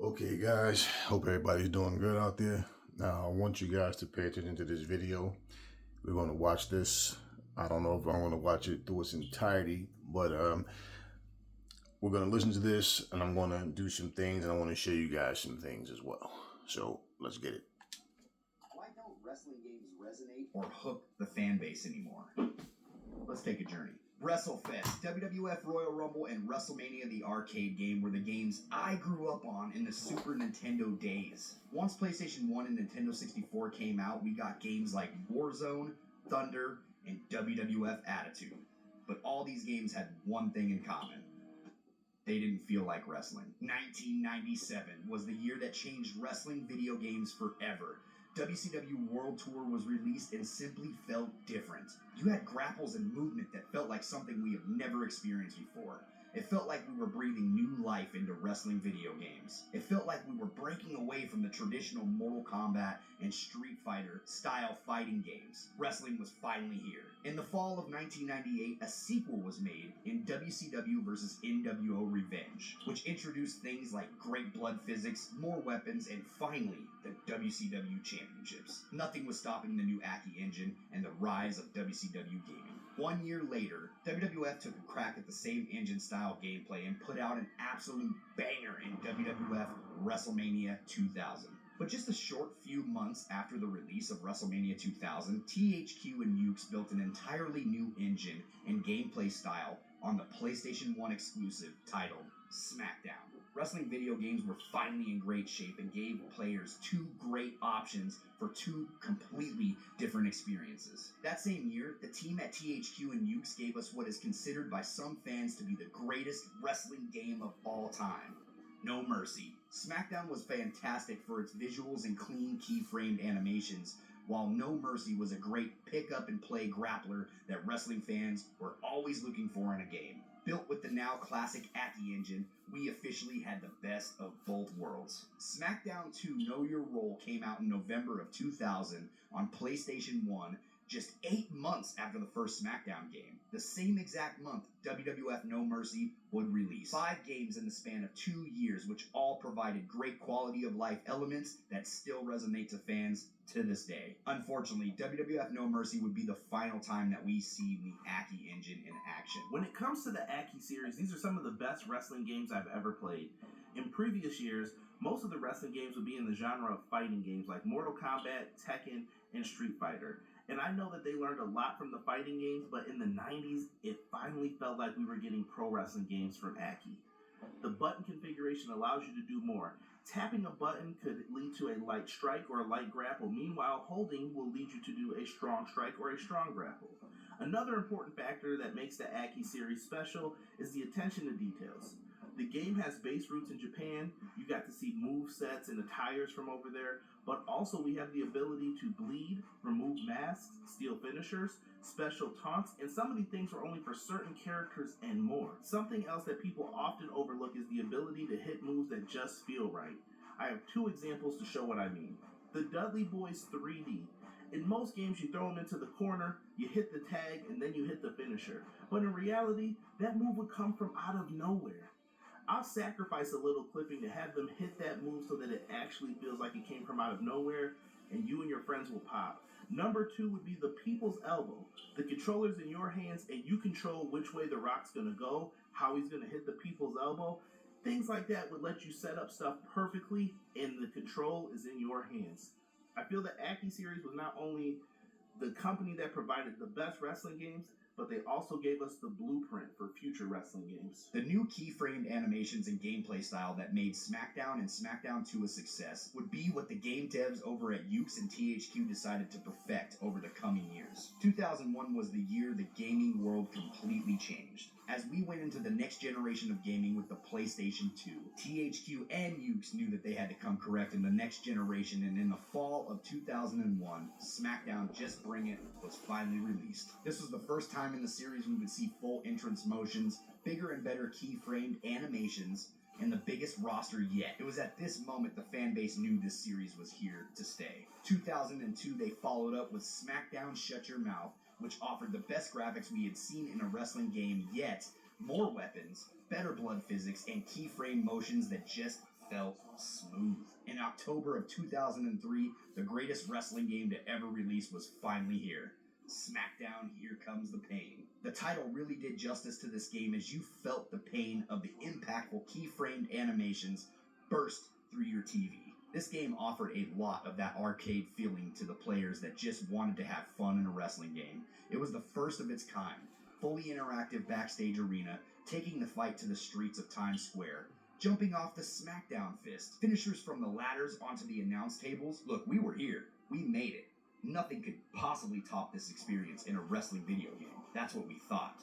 Okay, guys, hope everybody's doing good out there. Now, I want you guys to pay attention to this video. We're going to watch this. I don't know if I'm going to watch it through its entirety, but we're going to listen to this, and I'm going to do some things, and I want to show you guys some things as well. So, let's get it. Why don't wrestling games resonate or hook the fan base anymore? Let's take a journey. WrestleFest, WWF Royal Rumble, and WrestleMania the arcade game were the games I grew up on in the Super Nintendo days. Once PlayStation 1 and Nintendo 64 came out, we got games like Warzone, Thunder, and WWF Attitude. But all these games had one thing in common. They didn't feel like wrestling. 1997 was the year that changed wrestling video games forever. WCW World Tour was released and simply felt different. You had grapples and movement that felt like something we have never experienced before. It felt like we were breathing new life into wrestling video games. It felt like we were breaking away from the traditional Mortal Kombat and Street Fighter style fighting games. Wrestling was finally here. In the fall of 1998, a sequel was made in WCW vs. NWO Revenge, which introduced things like great blood physics, more weapons, and finally, the WCW championships. Nothing was stopping the new AKI engine and the rise of WCW gaming. 1 year later, WWF took a crack at the same engine style gameplay and put out an absolute banger in WWF WrestleMania 2000. But just a short few months after the release of WrestleMania 2000, THQ and Yuke's built an entirely new engine and gameplay style on the PlayStation 1 exclusive titled SmackDown. Wrestling video games were finally in great shape and gave players two great options for two completely different experiences. That same year, the team at THQ and Yuke's gave us what is considered by some fans to be the greatest wrestling game of all time. No Mercy. SmackDown was fantastic for its visuals and clean keyframed animations, while No Mercy was a great pick-up-and-play grappler that wrestling fans were always looking for in a game. Built with the now classic AKI engine, we officially had the best of both worlds. SmackDown 2 Know Your Role came out in November of 2000 on PlayStation 1, just 8 months after the first SmackDown game. The same exact month, WWF No Mercy would release. 5 games in the span of 2 years, which all provided great quality of life elements that still resonate to fans to this day. Unfortunately, WWF No Mercy would be the final time that we see the AKI engine in action. When it comes to the AKI series, these are some of the best wrestling games I've ever played. In previous years, most of the wrestling games would be in the genre of fighting games like Mortal Kombat, Tekken, and Street Fighter. And I know that they learned a lot from the fighting games, but in the 90s, it finally felt like we were getting pro wrestling games from AKI. The button configuration allows you to do more. Tapping a button could lead to a light strike or a light grapple. Meanwhile, holding will lead you to do a strong strike or a strong grapple. Another important factor that makes the AKI series special is the attention to details. The game has base roots in Japan. You got to see move sets and attires from over there, but also we have the ability to bleed, remove masks, steal finishers, special taunts, and some of these things were only for certain characters and more. Something else that people often overlook is the ability to hit moves that just feel right. I have 2 examples to show what I mean. The Dudley Boys 3D. In most games, you throw them into the corner, you hit the tag, and then you hit the finisher. But in reality, that move would come from out of nowhere. I'll sacrifice a little clipping to have them hit that move so that it actually feels like it came from out of nowhere, and you and your friends will pop. Number 2 would be the People's Elbow. The controller's in your hands, and you control which way the Rock's going to go, how he's going to hit the People's Elbow. Things like that would let you set up stuff perfectly, and the control is in your hands. I feel the AKI series was not only the company that provided the best wrestling games, but they also gave us the blueprint for future wrestling games. The new keyframed animations and gameplay style that made SmackDown and SmackDown 2 a success would be what the game devs over at Yuke's and THQ decided to perfect over the coming years. 2001 was the year the gaming world completely changed. As we went into the next generation of gaming with the PlayStation 2, THQ and Yuke's knew that they had to come correct in the next generation, and in the fall of 2001, SmackDown Just Bring It was finally released. This was the first time in the series we would see full entrance motions, bigger and better keyframed animations, and the biggest roster yet. It was at this moment the fan base knew this series was here to stay. 2002, they followed up with SmackDown Shut Your Mouth, which offered the best graphics we had seen in a wrestling game yet, more weapons, better blood physics, and keyframe motions that just felt smooth. In October of 2003, the greatest wrestling game to ever release was finally here. SmackDown, Here Comes the Pain. The title really did justice to this game as you felt the pain of the impactful keyframed animations burst through your TV. This game offered a lot of that arcade feeling to the players that just wanted to have fun in a wrestling game. It was the first of its kind, fully interactive backstage arena, taking the fight to the streets of Times Square, jumping off the SmackDown fist, finishers from the ladders onto the announce tables. Look, we were here. We made it. Nothing could possibly top this experience in a wrestling video game. That's what we thought.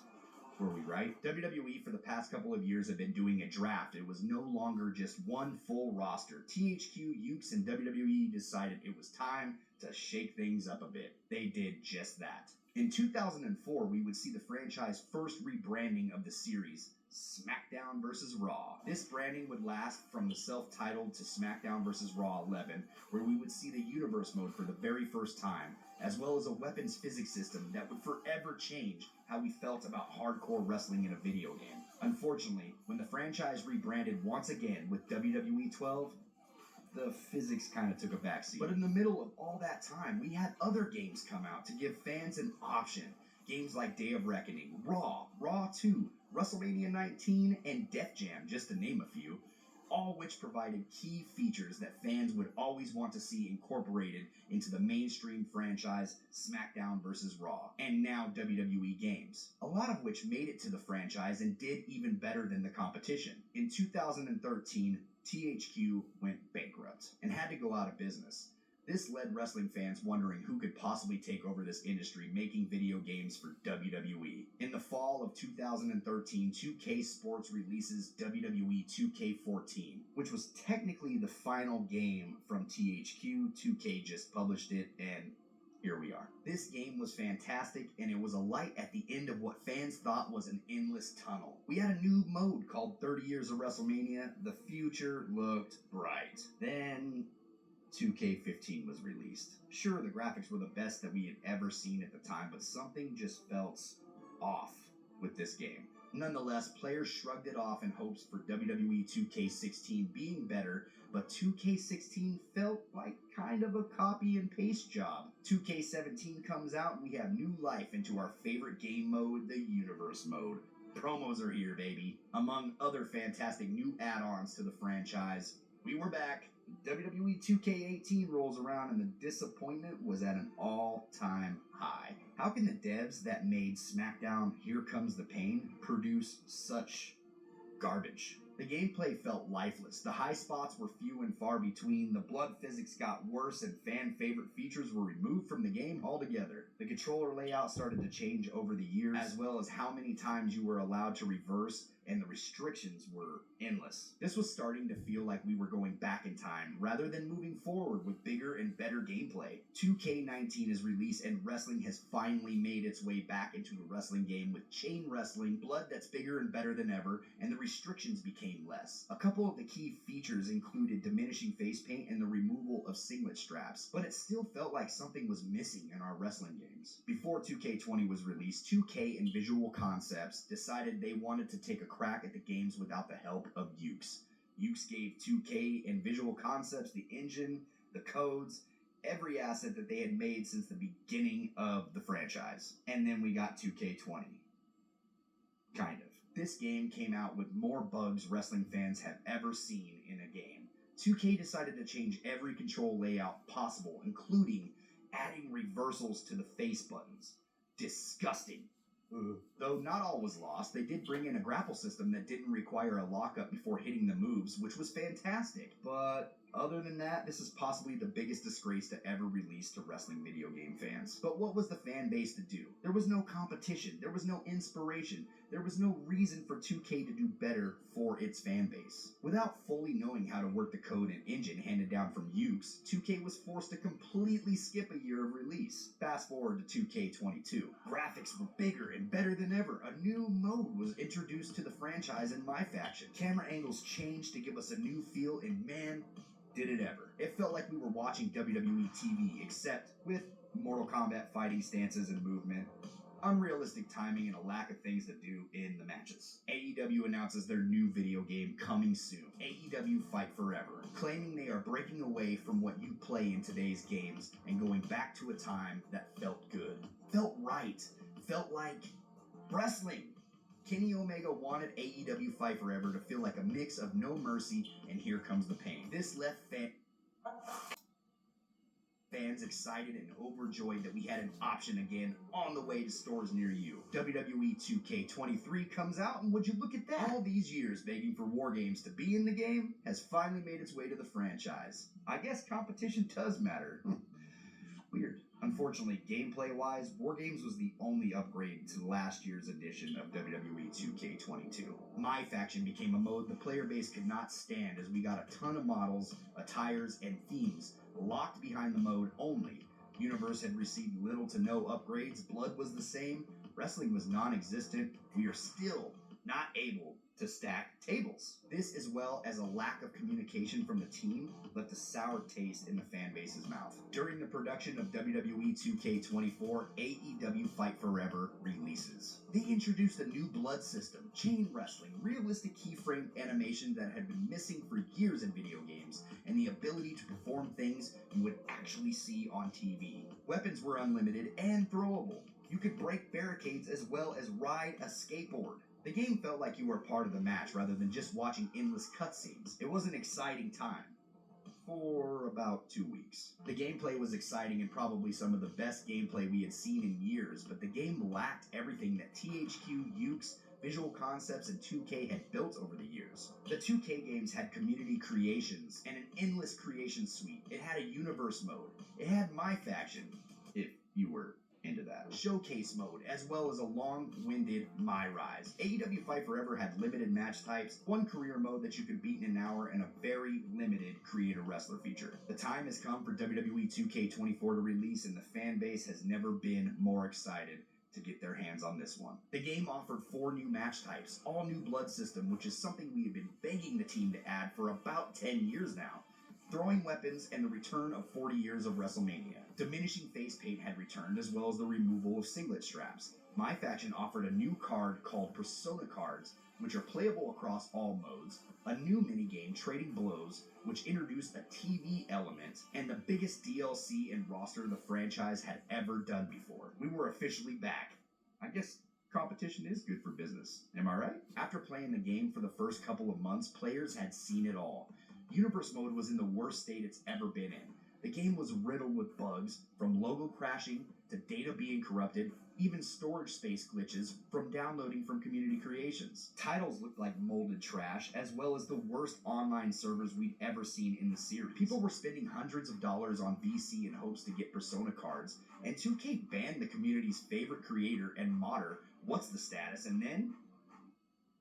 Were we right? WWE for the past couple of years have been doing a draft. It was no longer just one full roster. THQ, Ukes, and WWE decided it was time to shake things up a bit. They did just that. In 2004, we would see the franchise first rebranding of the series, SmackDown vs. Raw. This branding would last from the self-titled to SmackDown vs. Raw 11, where we would see the universe mode for the very first time, as well as a weapons physics system that would forever change how we felt about hardcore wrestling in a video game. Unfortunately, when the franchise rebranded once again with WWE 12, the physics kind of took a backseat. But in the middle of all that time, we had other games come out to give fans an option. Games like Day of Reckoning, Raw, Raw 2, WrestleMania 19, and Def Jam, just to name a few, all which provided key features that fans would always want to see incorporated into the mainstream franchise SmackDown vs. Raw, and now WWE games, a lot of which made it to the franchise and did even better than the competition. In 2013, THQ went bankrupt and had to go out of business. This led wrestling fans wondering who could possibly take over this industry making video games for WWE. In the fall of 2013, 2K Sports releases Wwe 2K24, which was technically the final game from THQ. 2K just published it, and here we are. This game was fantastic, and it was a light at the end of what fans thought was an endless tunnel. We had a new mode called 30 Years of WrestleMania. The future looked bright. Then 2K15 was released. Sure, the graphics were the best that we had ever seen at the time, but something just felt off with this game. Nonetheless, players shrugged it off in hopes for WWE 2K16 being better, but 2K16 felt like kind of a copy and paste job. 2K17 comes out and we have new life into our favorite game mode, the Universe mode. Promos are here, baby. Among other fantastic new add-ons to the franchise, we were back. WWE 2K18 rolls around and the disappointment was at an all-time high. How can the devs that made SmackDown Here Comes the Pain produce such garbage? The gameplay felt lifeless. The high spots were few and far between. The blood physics got worse and fan-favorite features were removed from the game altogether. The controller layout started to change over the years, as well as how many times you were allowed to reverse, and the restrictions were endless. This was starting to feel like we were going back in time, rather than moving forward with bigger and better gameplay. 2K19 is released, and wrestling has finally made its way back into a wrestling game with chain wrestling, blood that's bigger and better than ever, and the restrictions became less. A couple of the key features included diminishing face paint and the removal of singlet straps, but it still felt like something was missing in our wrestling games. Before 2K20 was released, 2K and Visual Concepts decided they wanted to take a crack at the games without the help of Ukes. Ukes gave 2K and Visual Concepts the engine, the codes, every asset that they had made since the beginning of the franchise. And then we got 2K20. Kind of. This game came out with more bugs wrestling fans have ever seen in a game. 2K decided to change every control layout possible, including adding reversals to the face buttons. Disgusting. Though not all was lost, they did bring in a grapple system that didn't require a lockup before hitting the moves, which was fantastic. But other than that, this is possibly the biggest disgrace to ever release to wrestling video game fans. But what was the fan base to do? There was no competition. There was no inspiration. There was no reason for 2K to do better for its fan base. Without fully knowing how to work the code and engine handed down from Ukes, 2K was forced to completely skip a year of release. Fast forward to 2K22. Graphics were bigger and better than ever. A new mode was introduced to the franchise in my faction. Camera angles changed to give us a new feel, and man, did it ever. It felt like we were watching WWE TV, except with Mortal Kombat fighting stances and movement. unrealistic timing, and a lack of things to do in the matches. AEW announces their new video game coming soon, AEW Fight Forever, claiming they are breaking away from what you play in today's games and going back to a time that felt good, felt right, felt like wrestling. Kenny Omega wanted AEW Fight Forever to feel like a mix of No Mercy and Here Comes the Pain. This left fans excited and overjoyed that we had an option again on the way to stores near you. WWE 2K24 comes out, and would you look at that? All these years begging for War Games to be in the game has finally made its way to the franchise. I guess competition does matter. Weird. Unfortunately, gameplay-wise, War Games was the only upgrade to last year's edition of WWE 2K22. My Faction became a mode the player base could not stand, as we got a ton of models, attires, and themes locked behind the mode only. Universe had received little to no upgrades, blood was the same, wrestling was non-existent, we are still not able to stack tables. This, as well as a lack of communication from the team, left a sour taste in the fan base's mouth. During the production of WWE 2K24, AEW Fight Forever releases. They introduced a new blood system, chain wrestling, realistic keyframe animation that had been missing for years in video games, and the ability to perform things you would actually see on TV. Weapons were unlimited and throwable. You could break barricades as well as ride a skateboard. The game felt like you were part of the match rather than just watching endless cutscenes. It was an exciting time. For about 2 weeks. The gameplay was exciting and probably some of the best gameplay we had seen in years, but the game lacked everything that THQ, Ukes, Visual Concepts, and 2K had built over the years. The 2K games had community creations and an endless creation suite. It had a universe mode. It had My Faction, if you were into that. Showcase mode, as well as a long-winded My Rise. AEW Fight Forever had limited match types, one career mode that you could beat in an hour, and a very limited creator wrestler feature. The time has come for WWE 2K24 to release, and the fan base has never been more excited to get their hands on this one. The game offered 4 new match types, all new blood system, which is something we have been begging the team to add for about 10 years now. Throwing weapons, and the return of 40 years of WrestleMania. Diminishing face paint had returned, as well as the removal of singlet straps. My Faction offered a new card called Persona Cards, which are playable across all modes, a new minigame, Trading Blows, which introduced a TV element, and the biggest DLC and roster the franchise had ever done before. We were officially back. I guess competition is good for business. Am I right? After playing the game for the first couple of months, players had seen it all. Universe mode was in the worst state it's ever been in. The game was riddled with bugs, from logo crashing to data being corrupted, even storage space glitches from downloading from community creations. Titles looked like molded trash, as well as the worst online servers we'd ever seen in the series. People were spending hundreds of dollars on VC in hopes to get Persona cards, and 2K banned the community's favorite creator and modder, What's the Status, and then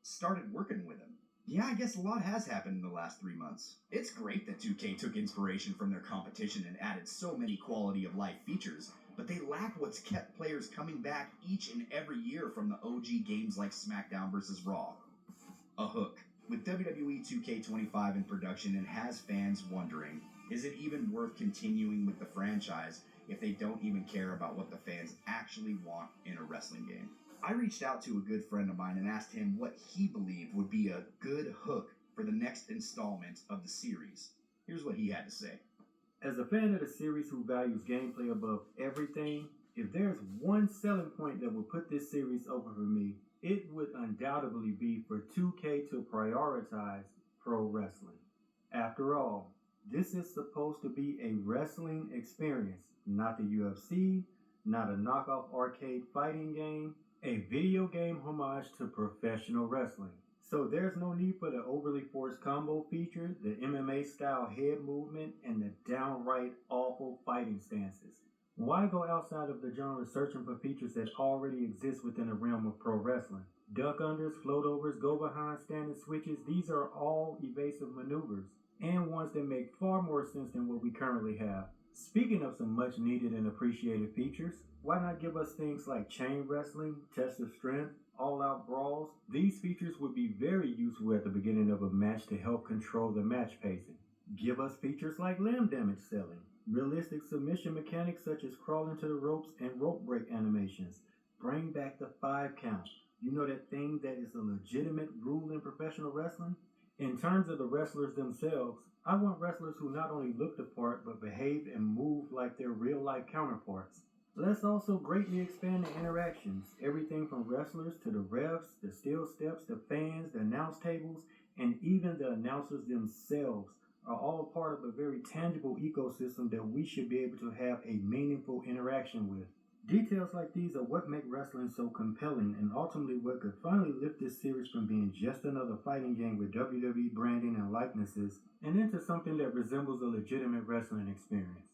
started working with him. Yeah, I guess a lot has happened in the last 3 months. It's great that 2K took inspiration from their competition and added so many quality of life features, but they lack what's kept players coming back each and every year from the OG games like SmackDown vs. Raw. A hook. With WWE 2K25 in production, and has fans wondering, is it even worth continuing with the franchise if they don't even care about what the fans actually want in a wrestling game? I reached out to a good friend of mine and asked him what he believed would be a good hook for the next installment of the series. Here's what he had to say. As a fan of the series who values gameplay above everything, if there's one selling point that would put this series over for me, it would undoubtedly be for 2K to prioritize pro wrestling. After all, this is supposed to be a wrestling experience, not the UFC, not a knockoff arcade fighting game, a video game homage to professional wrestling. So there's no need for the overly forced combo feature, the MMA style head movement, and the downright awful fighting stances. Why go outside of the genre searching for features that already exist within the realm of pro wrestling? Duck unders, float overs, go behind standing switches, these are all evasive maneuvers, and ones that make far more sense than what we currently have. Speaking of some much needed and appreciated features, why not give us things like chain wrestling, test of strength, all-out brawls? These features would be very useful at the beginning of a match to help control the match pacing. Give us features like limb damage selling, realistic submission mechanics such as crawling to the ropes and rope break animations, Bring back the 5 count. You know that thing that is a legitimate rule in professional wrestling? In terms of the wrestlers themselves, I want wrestlers who not only look the part but behave and move like their real-life counterparts. Let's also greatly expand the interactions, everything from wrestlers to the refs, the steel steps, the fans, the announce tables, and even the announcers themselves are all part of a very tangible ecosystem that we should be able to have a meaningful interaction with. Details like these are what make wrestling so compelling and ultimately what could finally lift this series from being just another fighting game with WWE branding and likenesses and into something that resembles a legitimate wrestling experience.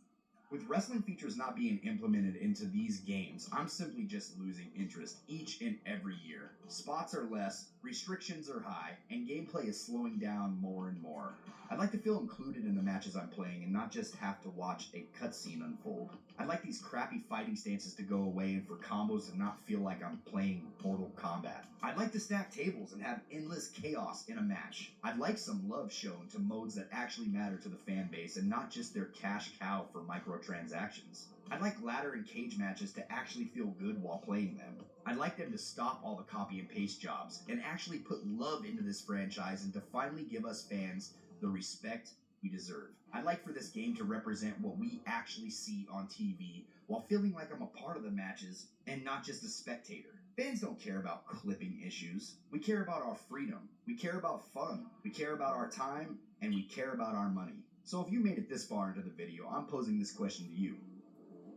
With wrestling features not being implemented into these games, I'm simply just losing interest each and every year. Spots are less, restrictions are high, and gameplay is slowing down more and more. I'd like to feel included in the matches I'm playing and not just have to watch a cutscene unfold. I'd like these crappy fighting stances to go away and for combos to not feel like I'm playing Mortal Kombat. I'd like to stack tables and have endless chaos in a match. I'd like some love shown to modes that actually matter to the fan base and not just their cash cow for microtransactions. I'd like ladder and cage matches to actually feel good while playing them. I'd like them to stop all the copy and paste jobs and actually put love into this franchise and to finally give us fans the respect we deserve. I'd like for this game to represent what we actually see on TV while feeling like I'm a part of the matches and not just a spectator. Fans don't care about clipping issues. We care about our freedom. We care about fun. We care about our time, and we care about our money. So if you made it this far into the video, I'm posing this question to you.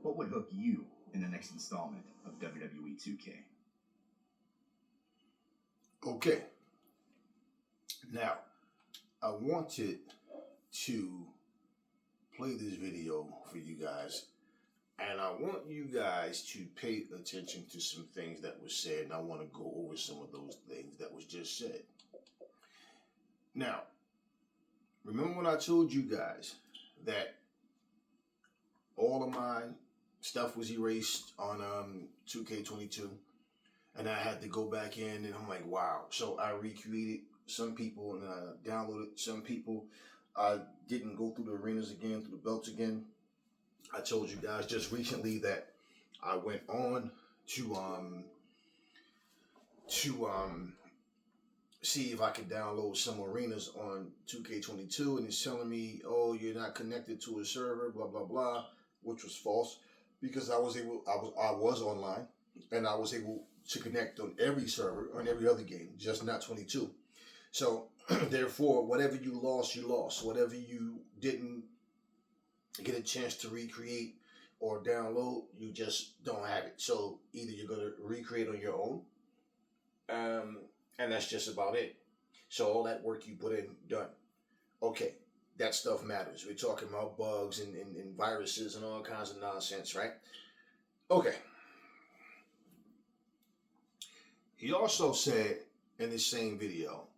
What would hook you in the next installment of WWE 2K? Okay. Now, I wanted to play this video for you guys, and I want you guys to pay attention to some things that were said, and I want to go over some of those things that was just said. Now, remember when I told you guys that all of my stuff was erased on 2K22, and I had to go back in, and I'm like, wow. So I recreated some people, and I downloaded some people. I didn't go through the arenas again, through the belts again. I told you guys just recently that I went on to see if I could download some arenas on 2K22, and it's telling me, oh, you're not connected to a server, blah blah blah, which was false because I was online, and I was able to connect on every server on every other game, just not 22. So therefore, whatever you lost, you lost. Whatever you didn't get a chance to recreate or download, you just don't have it. So either you're going to recreate on your own, and that's just about it. So all that work you put in, done. Okay, that stuff matters. We're talking about bugs and viruses and all kinds of nonsense, right? Okay. He also said in this same video,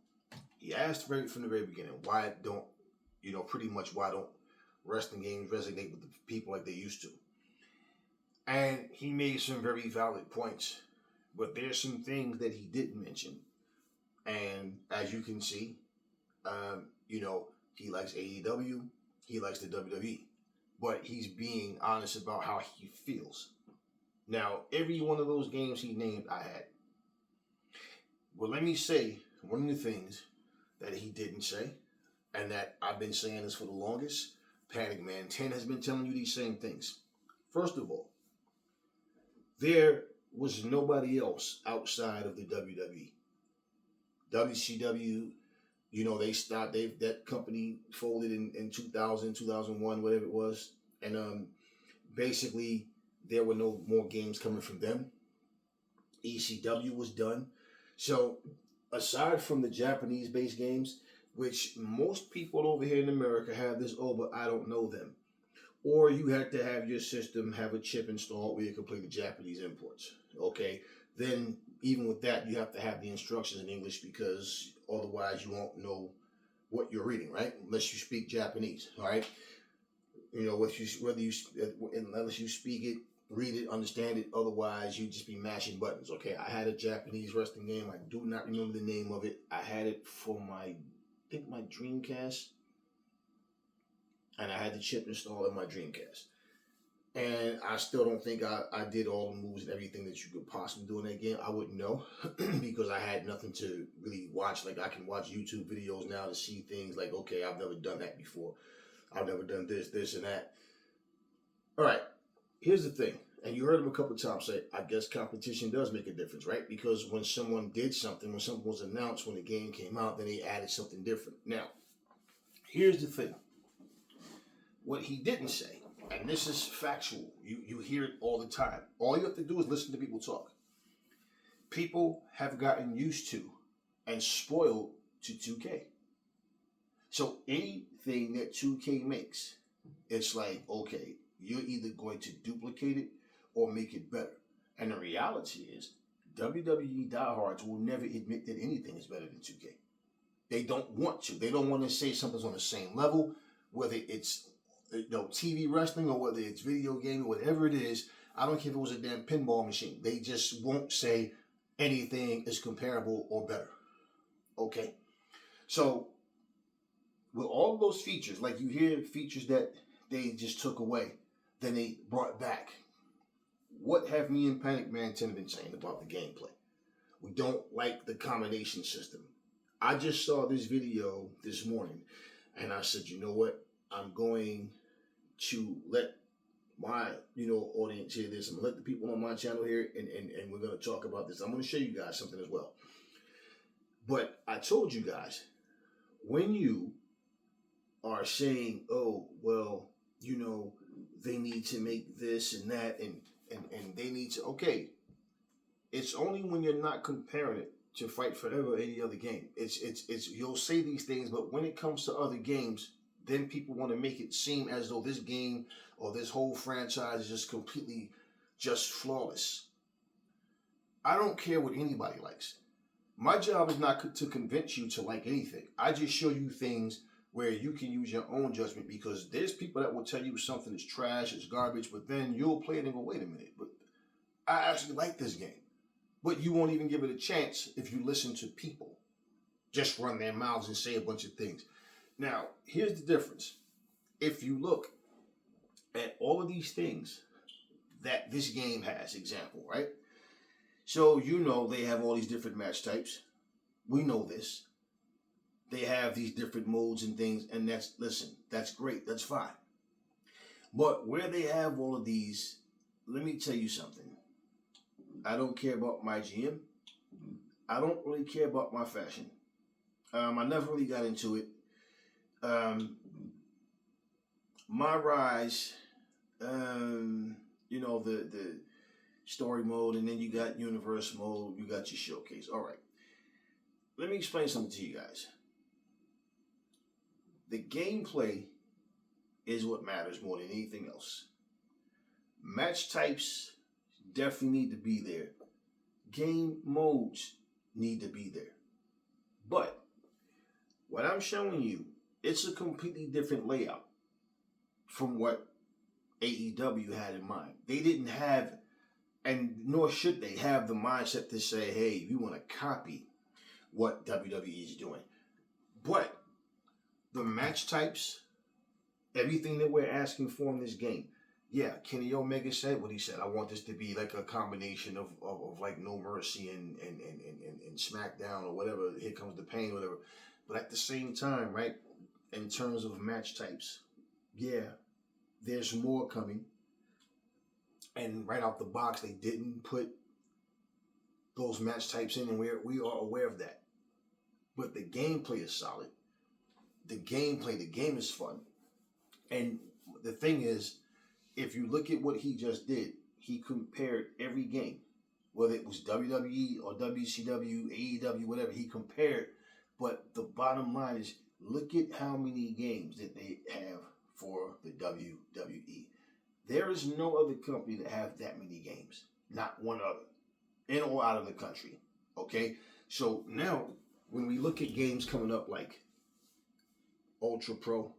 he asked from the very beginning, why don't wrestling games resonate with the people like they used to? And he made some very valid points, but there's some things that he didn't mention. And as you can see, he likes AEW, he likes the WWE, but he's being honest about how he feels. Now, every one of those games he named, I had. Well, let me say, one of the things that he didn't say, and that I've been saying this for the longest, Panic Man 10 has been telling you these same things. First of all, there was nobody else outside of the WWE. WCW, they stopped. That company folded in 2000, 2001, whatever it was. And basically, there were no more games coming from them. ECW was done. So aside from the Japanese-based games, which most people over here in America have this, but I don't know them. Or you had to have your system have a chip installed where you can play the Japanese imports. Okay? Then even with that, you have to have the instructions in English because otherwise you won't know what you're reading, right? Unless you speak Japanese, all right? Unless you speak it, read it, understand it. Otherwise, you just be mashing buttons, okay? I had a Japanese wrestling game. I do not remember the name of it. I had it for my Dreamcast. And I had the chip installed in my Dreamcast. And I still don't think I did all the moves and everything that you could possibly do in that game. I wouldn't know because I had nothing to really watch. Like I can watch YouTube videos now to see things like, okay, I've never done that before. I've never done this, and that. All right, here's the thing. And you heard him a couple of times say, I guess competition does make a difference, right? Because when someone did something, when something was announced, when the game came out, then they added something different. Now, here's the thing. What he didn't say, and this is factual, you hear it all the time. All you have to do is listen to people talk. People have gotten used to and spoiled to 2K. So anything that 2K makes, it's like, okay, you're either going to duplicate it or make it better. And the reality is, WWE diehards will never admit that anything is better than 2K. They don't want to. They don't want to say something's on the same level, whether it's TV wrestling or whether it's video game or whatever it is. I don't care if it was a damn pinball machine. They just won't say anything is comparable or better. Okay? So, with all of those features, like you hear features that they just took away, then they brought back. What have me and Panic Man 10 been saying about the gameplay? We don't like the combination system. I just saw this video this morning, and I said, you know what? I'm going to let my audience hear this. I'm going to let the people on my channel hear it, and we're going to talk about this. I'm going to show you guys something as well. But I told you guys, when you are saying, oh, well, they need to make this and that, and they need to, okay, it's only when you're not comparing it to Fight Forever or any other game. It's you'll say these things, but when it comes to other games, then people want to make it seem as though this game or this whole franchise is just completely just flawless. I don't care what anybody likes. My job is not to convince you to like anything. I just show you things where you can use your own judgment, because there's people that will tell you something is trash, it's garbage, but then you'll play it and go, wait a minute, but I actually like this game. But you won't even give it a chance if you listen to people just run their mouths and say a bunch of things. Now, here's the difference. If you look at all of these things that this game has, example, right? So, they have all these different match types. We know this. They have these different modes and things, and that's great. That's fine. But where they have all of these, let me tell you something. I don't care about my GM. I don't really care about my fashion. I never really got into it. My rise, the story mode, and then you got universe mode, you got your showcase. All right. Let me explain something to you guys. The gameplay is what matters more than anything else. Match types definitely need to be there. Game modes need to be there. But what I'm showing you, it's a completely different layout from what AEW had in mind. They didn't have, and nor should they have, the mindset to say, hey, we want to copy what WWE is doing. But the match types, everything that we're asking for in this game. Yeah, Kenny Omega said what he said. I want this to be like a combination of like No Mercy and SmackDown or whatever. Here Comes the Pain, whatever. But at the same time, right, in terms of match types, yeah, there's more coming. And right out the box, they didn't put those match types in, and we are aware of that. But the gameplay is solid. The game is fun. And the thing is, if you look at what he just did, he compared every game, whether it was WWE or WCW, AEW, whatever, he compared. But the bottom line is, look at how many games that they have for the WWE. There is no other company that have that many games. Not one other. In or out of the country. Okay? So now, when we look at games coming up like Ultra Pro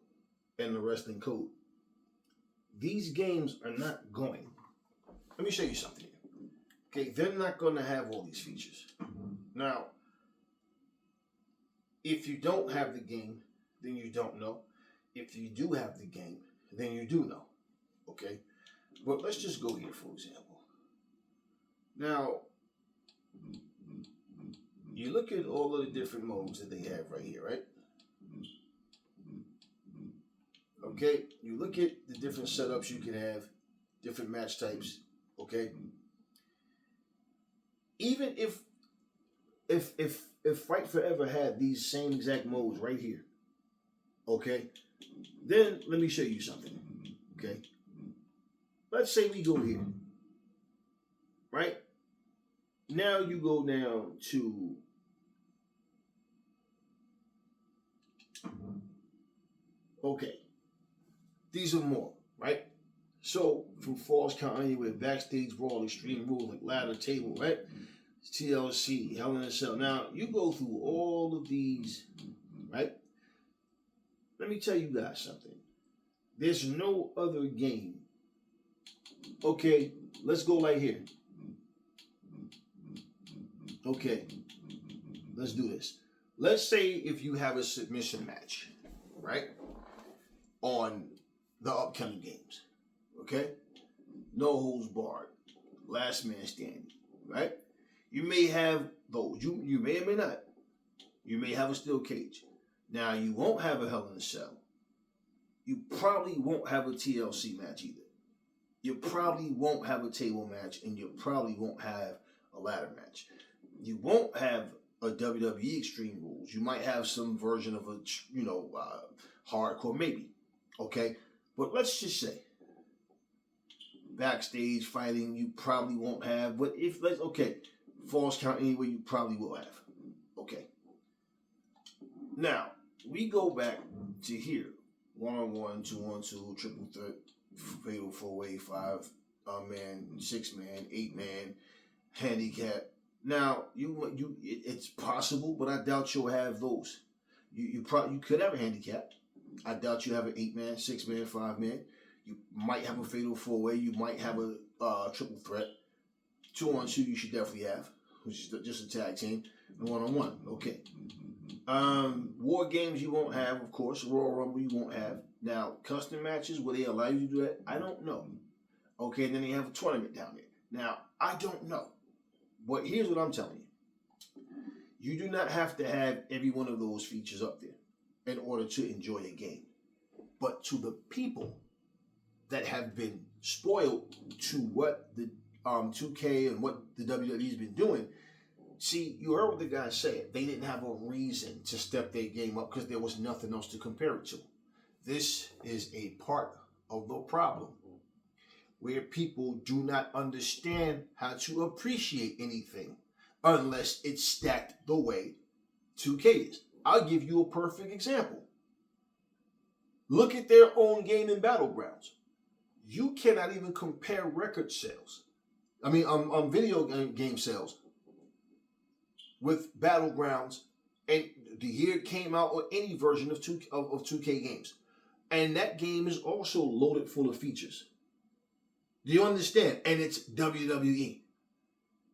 and the Wrestling Code, these games are not going. Let me show you something here. Okay, they're not going to have all these features. Now, if you don't have the game, then you don't know. If you do have the game, then you do know. Okay? But let's just go here, for example. Now, you look at all of the different modes that they have right here, right? Okay, you look at the different setups you can have, different match types, okay? Even if Fight Forever had these same exact modes right here, okay, then let me show you something, okay? Let's say we go here, right? Now you go down to okay. These are more, right? So from Falls Count Anywhere, Backstage Brawl, Extreme Rules, like Ladder Table, right? TLC, Hell in a Cell. Now you go through all of these, right? Let me tell you guys something. There's no other game. Okay, let's go right here. Okay, let's do this. Let's say if you have a submission match, right? On the upcoming games, okay? No holds barred, last man standing, right? You may have those. You may or may not. You may have a steel cage. Now, you won't have a Hell in a Cell. You probably won't have a TLC match either. You probably won't have a table match, and you probably won't have a ladder match. You won't have a WWE Extreme Rules. You might have some version of a, hardcore maybe, okay? But let's just say, backstage fighting you probably won't have, but Falls Count Anywhere you probably will have, okay? Now, we go back to here, 1-on-1, 2-on-2, triple threat, fatal 4-way, 5-man, 6-man, 8-man, handicap. Now, it's possible, but I doubt you'll have those. You could have a handicap. I doubt you have an 8-man, 6-man, 5-man. You might have a fatal 4-way. You might have a triple threat. 2-on-2 you should definitely have, which is just a tag team. And 1-on-1, okay. War games you won't have, of course. Royal Rumble you won't have. Now, custom matches, will they allow you to do that? I don't know. Okay, then they have a tournament down there. Now, I don't know. But here's what I'm telling you. You do not have to have every one of those features up there in order to enjoy a game. But to the people that have been spoiled to what the 2K and what the WWE's been doing, see, you heard what the guy said. They didn't have a reason to step their game up because there was nothing else to compare it to. This is a part of the problem where people do not understand how to appreciate anything unless it's stacked the way 2K is. I'll give you a perfect example. Look at their own game in Battlegrounds. You cannot even compare record sales. Video game sales with Battlegrounds and the year it came out or any version of 2K games. And that game is also loaded full of features. Do you understand? And it's WWE.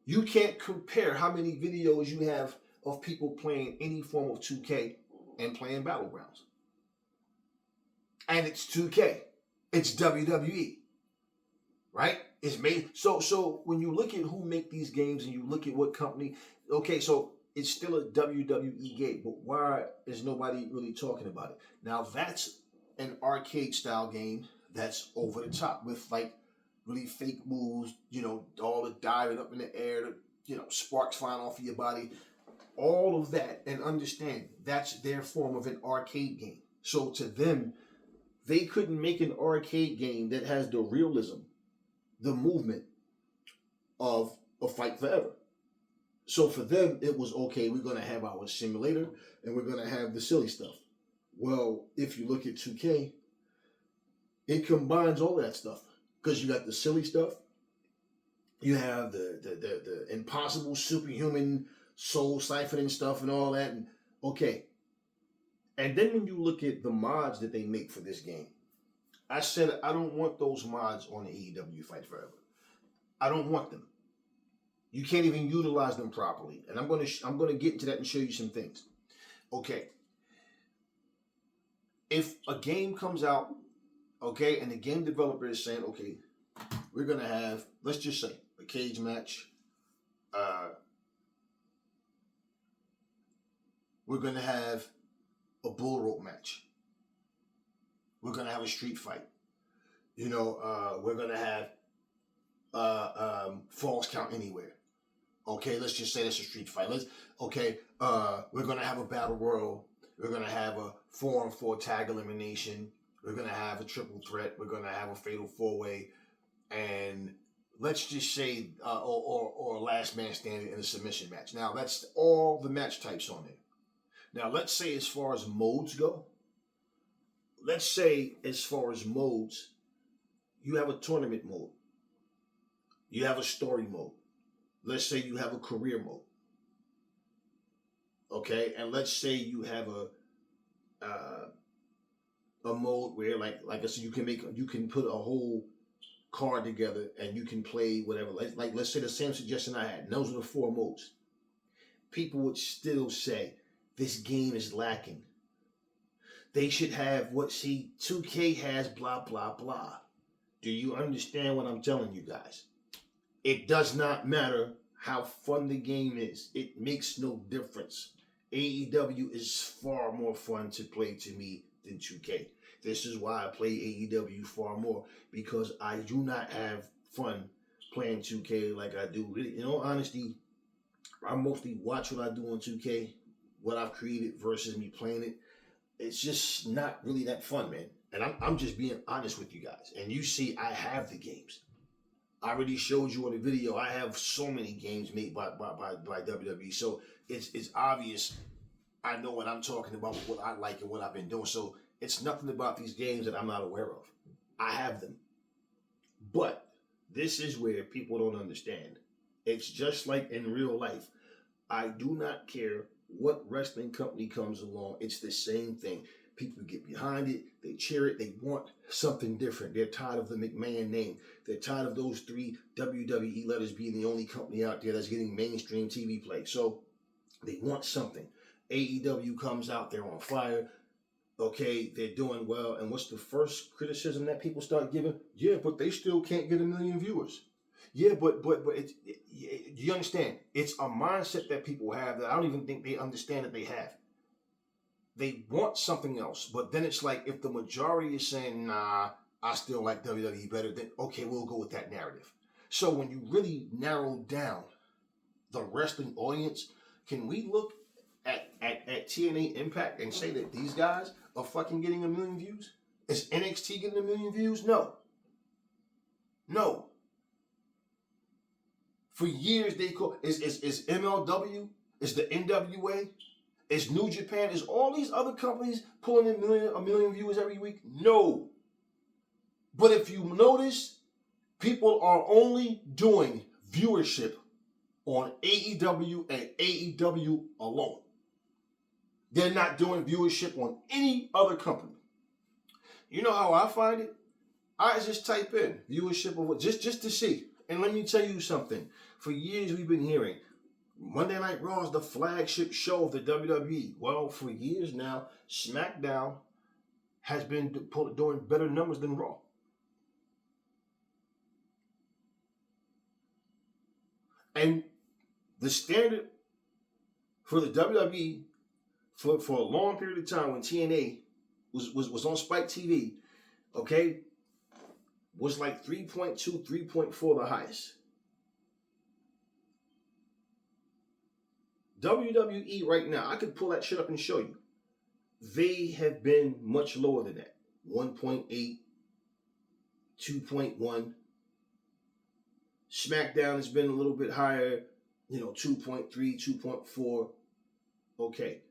You can't compare how many videos you have of people playing any form of 2K and playing Battlegrounds. And it's 2K. It's WWE. Right? It's made. So when you look at who make these games and you look at what company, okay, so it's still a WWE game, but why is nobody really talking about it? Now that's an arcade style game that's over the top with like really fake moves, all the diving up in the air, sparks flying off of your body, all of that. And understand, that's their form of an arcade game. So to them, they couldn't make an arcade game that has the realism, the movement of a Fight Forever. So for them, it was, okay, we're going to have our simulator and we're going to have the silly stuff. Well, if you look at 2K, it combines all that stuff. Because you got the silly stuff, you have the impossible superhuman soul siphoning stuff and all that. And okay. And then when you look at the mods that they make for this game, I said I don't want those mods on the AEW Fight Forever. I don't want them. You can't even utilize them properly. And I'm gonna get into that and show you some things. Okay. If a game comes out, okay, and the game developer is saying, okay, we're going to have, let's just say, a cage match. We're going to have a bull rope match. We're going to have a street fight. You know, we're going to have falls count anywhere. Okay, let's just say that's a street fight. We're going to have a battle royal. We're going to have a 4-on-4 tag elimination. We're going to have a triple threat. We're going to have a fatal 4-way. And let's just say, or last man standing in a submission match. Now, that's all the match types on there. Now, let's say as far as modes go, you have a tournament mode. You have a story mode. Let's say you have a career mode. Okay, and let's say you have a mode where, like I said, you can put a whole card together and you can play whatever. Like let's say the same suggestion I had. And those are the 4 modes. People would still say this game is lacking. They should have 2K has blah blah blah. Do you understand what I'm telling you guys? It does not matter how fun the game is. It makes no difference. AEW is far more fun to play to me than 2K. This is why I play AEW far more, because I do not have fun playing 2K like I do. In all honesty, I mostly watch what I do on 2K, what I've created versus me playing it. It's just not really that fun, man. And I'm just being honest with you guys. And you see, I have the games. I already showed you on the video. I have so many games made by WWE. So it's obvious I know what I'm talking about, what I like and what I've been doing. So it's nothing about these games that I'm not aware of. I have them. But this is where people don't understand. It's just like in real life. I do not care what wrestling company comes along. It's the same thing. People get behind it. They cheer it. They want something different. They're tired of the McMahon name. They're tired of those 3 WWE letters being the only company out there that's getting mainstream TV play. So they want something. AEW comes out. They're on fire. Okay, they're doing well. And what's the first criticism that people start giving? Yeah, but they still can't get 1 million viewers. Yeah, but you understand? It's a mindset that people have that I don't even think they understand that they have. They want something else, but then it's like if the majority is saying, nah, I still like WWE better, then okay, we'll go with that narrative. So when you really narrow down the wrestling audience, can we look at TNA Impact and say that these guys are fucking getting 1 million views? Is NXT getting 1 million views? No. For years they call is MLW, is the NWA, is New Japan, is all these other companies pulling in a million viewers every week? No. But if you notice, people are only doing viewership on AEW and AEW alone. They're not doing viewership on any other company. You know how I find it? I just type in viewership of what, just to see. And let me tell you something. For years we've been hearing Monday Night Raw is the flagship show of the WWE. Well, for years now, SmackDown has been doing better numbers than Raw. And the standard for the WWE for a long period of time when TNA was on Spike TV, okay, was like 3.2, 3.4 the highest. WWE right now, I could pull that shit up and show you. They have been much lower than that. 1.8, 2.1. SmackDown has been a little bit higher, 2.3, 2.4. Okay.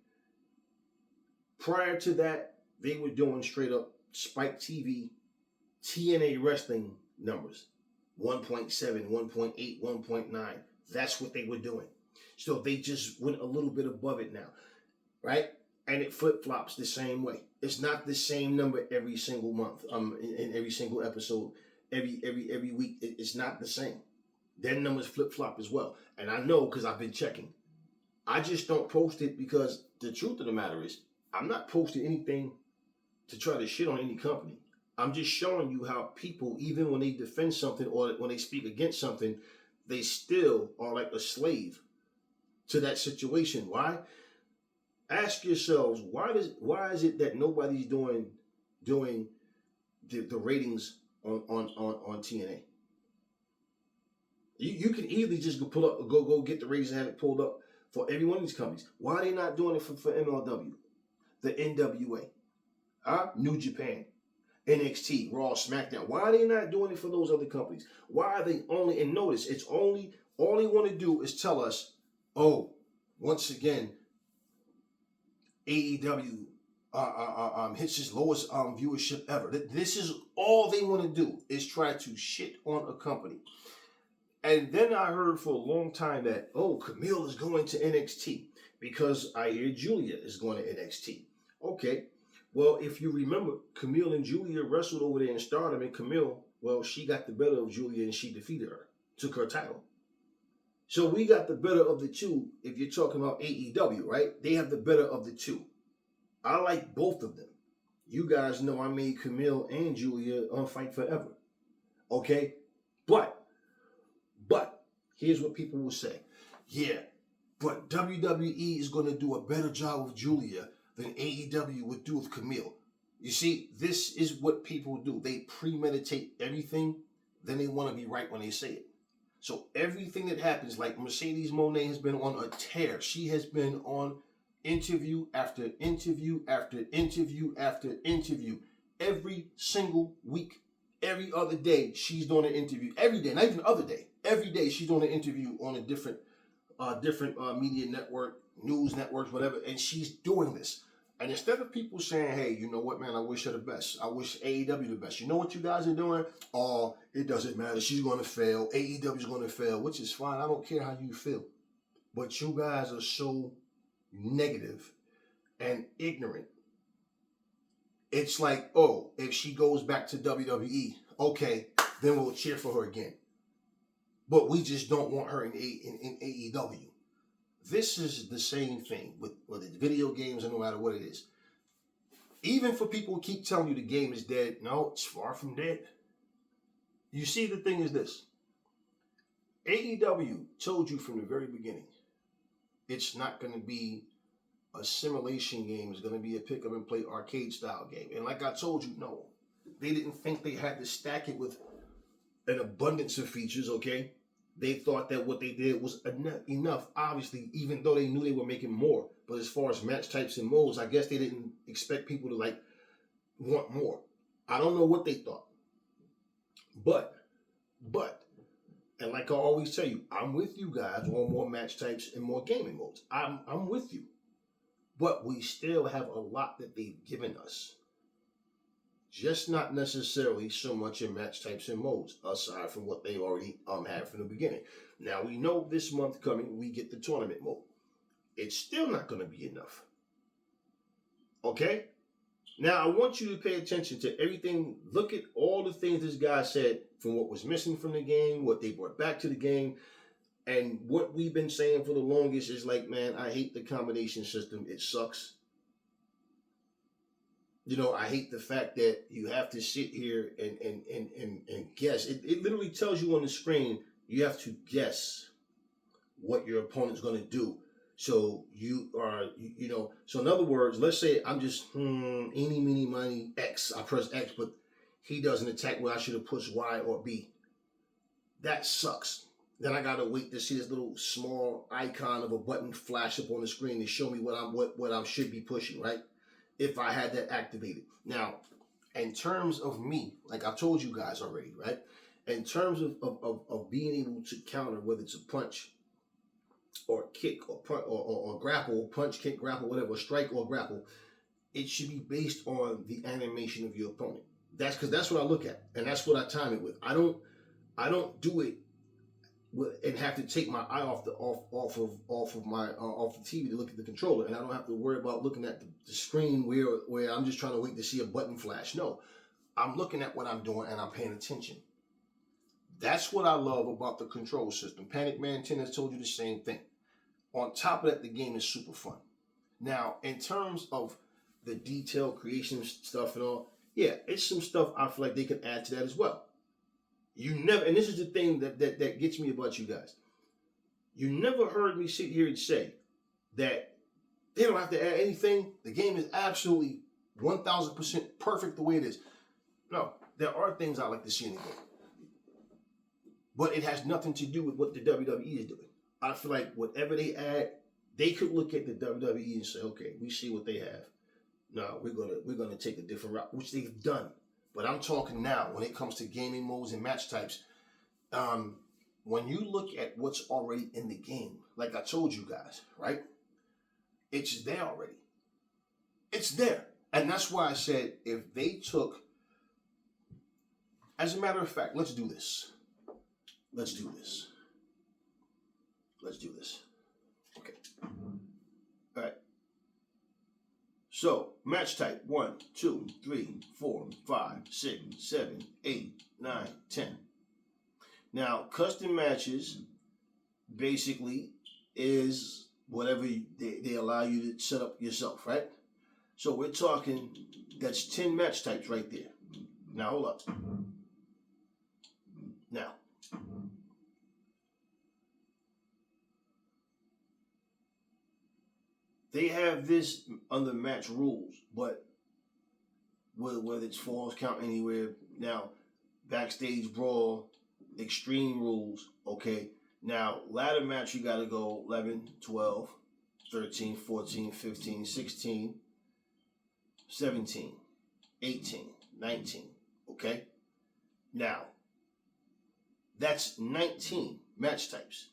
Prior to that, they were doing straight up Spike TV, TNA wrestling numbers. 1.7, 1.8, 1.9. That's what they were doing. So they just went a little bit above it now, right? And it flip-flops the same way. It's not the same number every single month, in every single episode, every week. It's not the same. Their numbers flip-flop as well. And I know because I've been checking. I just don't post it because the truth of the matter is, I'm not posting anything to try to shit on any company. I'm just showing you how people, even when they defend something or when they speak against something, they still are like a slave to that situation. Why? Ask yourselves, why is it that nobody's doing the ratings on TNA? You can easily just go get the ratings and have it pulled up for every one of these companies. Why are they not doing it for MLW, the NWA, New Japan, NXT, Raw, SmackDown? Why are they not doing it for those other companies? Why are they only, and notice, it's only, all they want to do is tell us, oh, once again, AEW hits its lowest viewership ever. This is all they want to do, is try to shit on a company. And then I heard for a long time that, oh, Camille is going to NXT because I hear Julia is going to NXT. Okay, well, if you remember, Camille and Julia wrestled over there in Stardom, and Camille, well, she got the better of Julia and she defeated her, took her title. So we got the better of the two if you're talking about AEW, right? They have the better of the two. I like both of them. You guys know I made Camille and Julia on Fight Forever. Okay? But here's what people will say. Yeah, but WWE is going to do a better job with Julia than AEW would do with Camille. You see, this is what people do. They premeditate everything, then they want to be right when they say it. So everything that happens, like Mercedes Moné has been on a tear. She has been on interview after interview after interview after interview. Every single week, every other day, she's doing an interview. Every day, not even the other day. Every day, she's doing an interview on a different media network, news networks, whatever, and she's doing this. And instead of people saying, hey, you know what, man, I wish her the best. I wish AEW the best. You know what you guys are doing? Oh, it doesn't matter. She's going to fail. AEW's going to fail, which is fine. I don't care how you feel. But you guys are so negative and ignorant. It's like, oh, if she goes back to WWE, okay, then we'll cheer for her again. But we just don't want her in AEW. This is the same thing with the video games, and no matter what it is. Even for people who keep telling you the game is dead, no, it's far from dead. You see, the thing is this. AEW told you from the very beginning, it's not going to be a simulation game. It's going to be a pick up and play arcade style game. And like I told you, no, they didn't think they had to stack it with an abundance of features, okay? They thought that what they did was enough, obviously, even though they knew they were making more. But as far as match types and modes, I guess they didn't expect people to, want more. I don't know what they thought. But, and like I always tell you, I'm with you guys on more match types and more gaming modes. I'm with you. But we still have a lot that they've given us. Just not necessarily so much in match types and modes, aside from what they already had from the beginning. Now, we know this month coming, we get the tournament mode. It's still not going to be enough. Okay? Now, I want you to pay attention to everything. Look at all the things this guy said from what was missing from the game, what they brought back to the game, and what we've been saying for the longest is like, man, I hate the combination system. It sucks. You know, I hate the fact that you have to sit here and guess. It literally tells you on the screen, you have to guess what your opponent's going to do. So you are, so in other words, let's say I'm just, eeny, meeny, miny, X. I press X, but he doesn't attack where I should have pushed Y or B. That sucks. Then I got to wait to see this little small icon of a button flash up on the screen to show me what I should be pushing, right? If I had that activated. Now, in terms of me, like I told you guys already, right? In terms of being able to counter, whether it's a punch or kick or punch or grapple, punch, kick, grapple, whatever, strike or grapple, it should be based on the animation of your opponent. That's what I look at, and that's what I time it with. I don't do it and have to take my eye off the TV to look at the controller, and I don't have to worry about looking at the screen where I'm just trying to wait to see a button flash. No, I'm looking at what I'm doing and I'm paying attention. That's what I love about the control system. Panic Man 10 has told you the same thing. On top of that, the game is super fun. Now, in terms of the detail creation stuff and all, yeah, it's some stuff I feel like they can add to that as well. You never, and this is the thing that gets me about you guys. You never heard me sit here and say that they don't have to add anything. The game is absolutely 1,000% perfect the way it is. No, there are things I like to see in the game. But it has nothing to do with what the WWE is doing. I feel like whatever they add, they could look at the WWE and say, okay, we see what they have. No, we're gonna take a different route, which they've done. But I'm talking now when it comes to gaming modes and match types. When you look at what's already in the game, like I told you guys, right? It's there already. It's there. And that's why I said if they took, as a matter of fact, let's do this. Let's do this. Let's do this. Okay. All right. So, match type 1, 2, 3, 4, 5, 6, 7, 8, 9, 10. Now, custom matches basically is whatever they allow you to set up yourself, right? So we're talking, that's 10 match types right there. Now, hold up. Now, they have this under match rules, but whether it's falls count anywhere. Now, backstage brawl, extreme rules, okay. Now, ladder match, you got to go 11, 12, 13, 14, 15, 16, 17, 18, 19, okay. Now, that's 19 match types.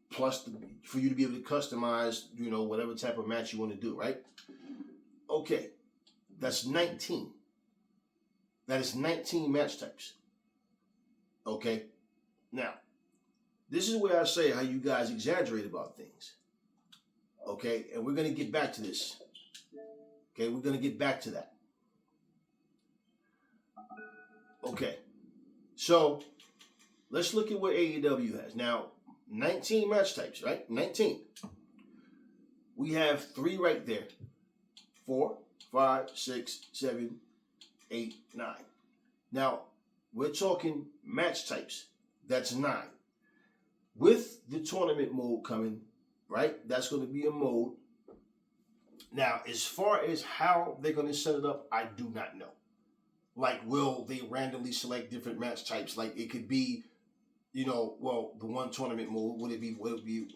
Plus, for you to be able to customize, whatever type of match you want to do, right? Okay, that's 19. That is 19 match types. Okay, now, this is where I say how you guys exaggerate about things. Okay, and we're going to get back to this. Okay, we're going to get back to that. Okay, so let's look at what AEW has. Now, 19 match types, right? 19. We have 3 right there. 4, 5, 6, 7, 8, 9. Now, we're talking match types. That's 9. With the tournament mode coming, right? That's going to be a mode. Now, as far as how they're going to set it up, I do not know. Like, will they randomly select different match types? Like, it could be, the one tournament mode, would it be,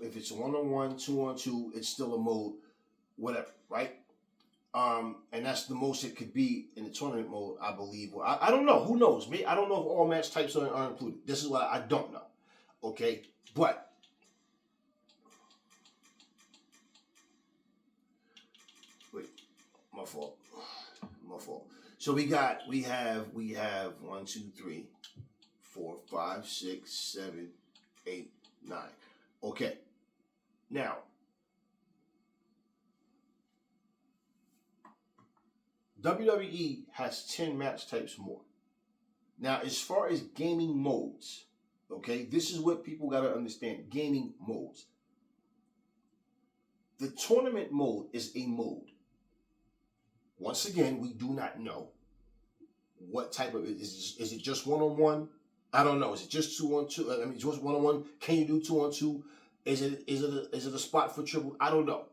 if it's a 1-on-1, 2-on-2, it's still a mode, whatever, right? And that's the most it could be in the tournament mode, I believe. Well, I don't know. Who knows? I don't know if all match types are included. This is what I don't know. Okay? But wait, my fault. So we have 1, 2, 3, 4, 5, 6, 7, 8, 9. Okay. Now, WWE has 10 match types more. Now, as far as gaming modes, okay, this is what people got to understand. Gaming modes. The tournament mode is a mode. Once again, we do not know what type of is it just 1-on-1? I don't know. Is it just 2-on-2? Just 1-on-1. Can you do 2-on-2? Is it a spot for triple? I don't know.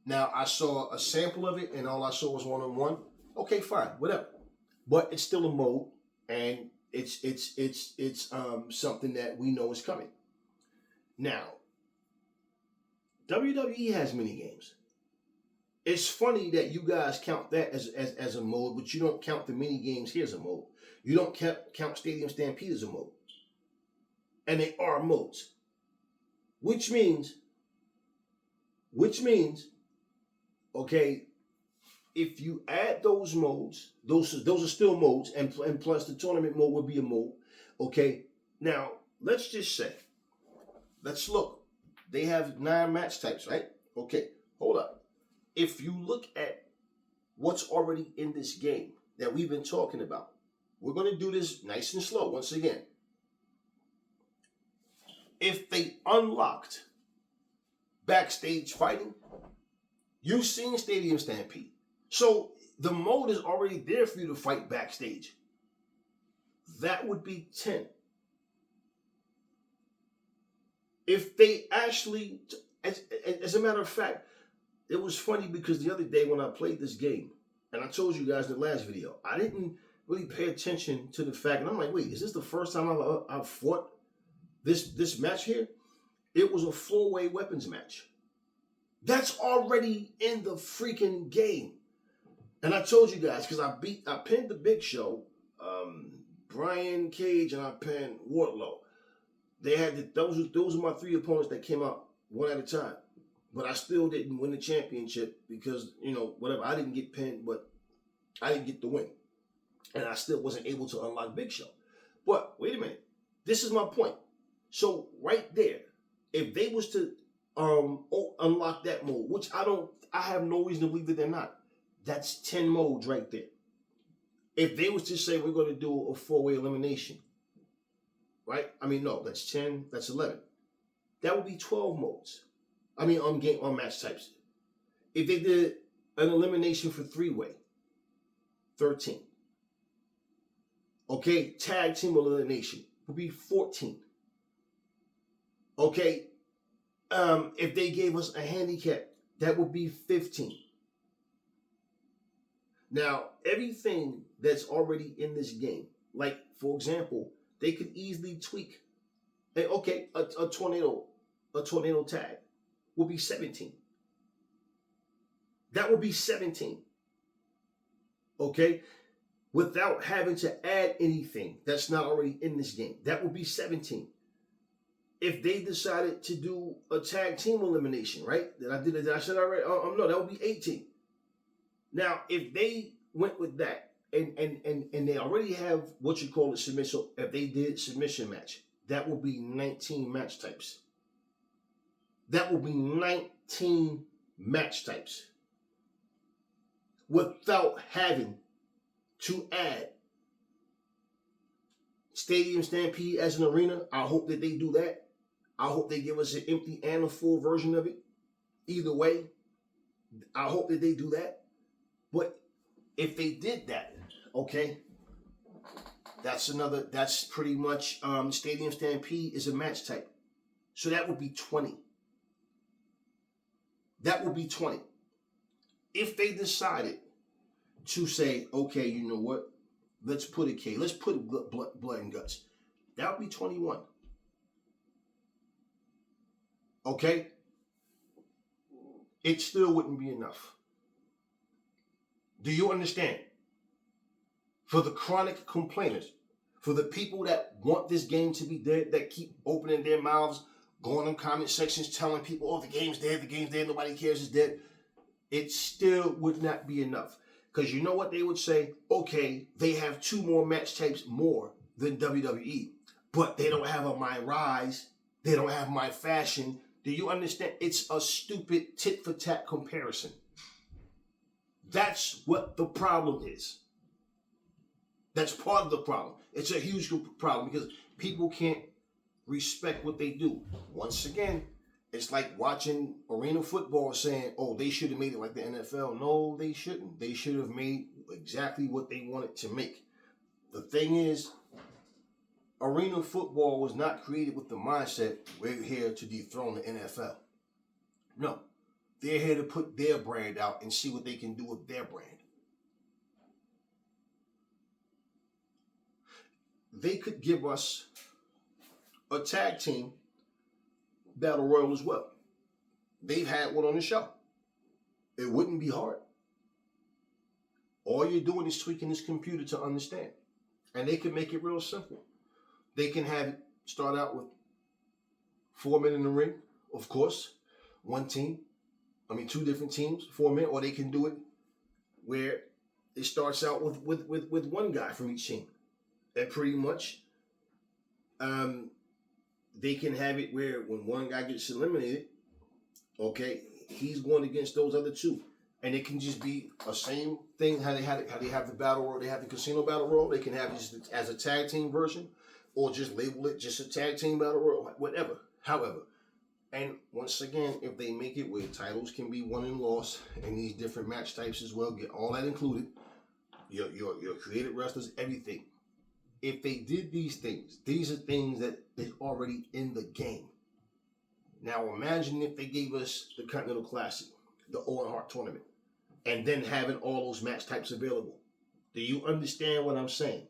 Now, I saw a sample of it, and all I saw was 1-on-1. Okay, fine, whatever. But it's still a mode, and it's something that we know is coming. Now, WWE has mini games. It's funny that you guys count that as a mode, but you don't count the mini games here as a mode. You don't count Stadium Stampede as a mode. And they are modes. Which means, okay, if you add those modes, those are still modes, and plus the tournament mode would be a mode. Okay, now let's just say, let's look. They have 9 match types, right? Okay, hold up. If you look at what's already in this game that we've been talking about, we're going to do this nice and slow once again. If they unlocked backstage fighting, you've seen Stadium Stampede. So The mode is already there for you to fight backstage. That would be 10. If they actually, as a matter of fact, it was funny because the other day when I played this game, and I told you guys in the last video, I didn't really pay attention to the fact, and I'm like, wait, is this the first time I've fought this match here? It was a 4-way weapons match. That's already in the freaking game. And I told you guys, because I pinned the Big Show, Brian Cage, and I pinned Wardlow. They had those are my 3 opponents that came out one at a time. But I still didn't win the championship because, whatever. I didn't get pinned, but I didn't get the win. And I still wasn't able to unlock Big Show. But wait a minute. This is my point. So right there, if they was to unlock that mode, which I have no reason to believe that they're not. That's 10 modes right there. If they was to say we're going to do a 4-way elimination, right? I mean, no, that's 10, that's 11. That would be 12 modes. I mean, on match types. If they did an elimination for 3-way, 13. Okay, tag team elimination would be 14. Okay, if they gave us a handicap, that would be 15. Now, everything that's already in this game, like, for example, they could easily tweak. Okay, a tornado tag will be 17. That would be 17. Okay? Without having to add anything that's not already in this game. That would be 17. If they decided to do a tag team elimination, right? Did I said already? No, that would be 18. Now, if they went with that, and they already have what you call a submission, if they did submission match, that would be 19 match types. That would be 19 match types. Without having to add Stadium Stampede as an arena. I hope that they do that. I hope they give us an empty and a full version of it. Either way, I hope that they do that. But if they did that, okay, that's pretty much, Stadium Stampede is a match type. So that would be 20. That would be 20. If they decided to say, okay, you know what? Let's put a K. Let's put blood and guts. That would be 21. Okay? It still wouldn't be enough. Do you understand? For the chronic complainers, for the people that want this game to be dead, that keep opening their mouths, going in comment sections, telling people, oh, the game's dead, nobody cares, it's dead. It still would not be enough. Because you know what they would say? Okay, they have 2 more match types more than WWE, but they don't have a My Rise, they don't have My Fashion. Do you understand? It's a stupid tit-for-tat comparison. That's what the problem is. That's part of the problem. It's a huge problem because people can't respect what they do. Once again, it's like watching arena football saying, oh, they should have made it like the NFL. No, they shouldn't. They should have made exactly what they wanted to make. The thing is, arena football was not created with the mindset, we're here to dethrone the NFL. No. They're here to put their brand out and see what they can do with their brand. They could give us a tag team battle royal as well. They've had one on the show. It wouldn't be hard. All you're doing is tweaking this computer to understand. And they can make it real simple. They can have it start out with 4 men in the ring, of course. 2 different teams, 4 men, or they can do it where it starts out with one guy from each team. And pretty much they can have it where when one guy gets eliminated, okay, he's going against those other 2. And it can just be a same thing how they have the battle royal, they have the casino battle royal. They can have it as a tag team version, or just label it just a tag team battle royal, whatever. However, And once again, if they make it where titles can be won and lost, and these different match types as well, get all that included, your created wrestlers, everything. If they did these things, these are things that is already in the game. Now imagine if they gave us the Continental Classic, the Owen Hart Tournament, and then having all those match types available. Do you understand what I'm saying?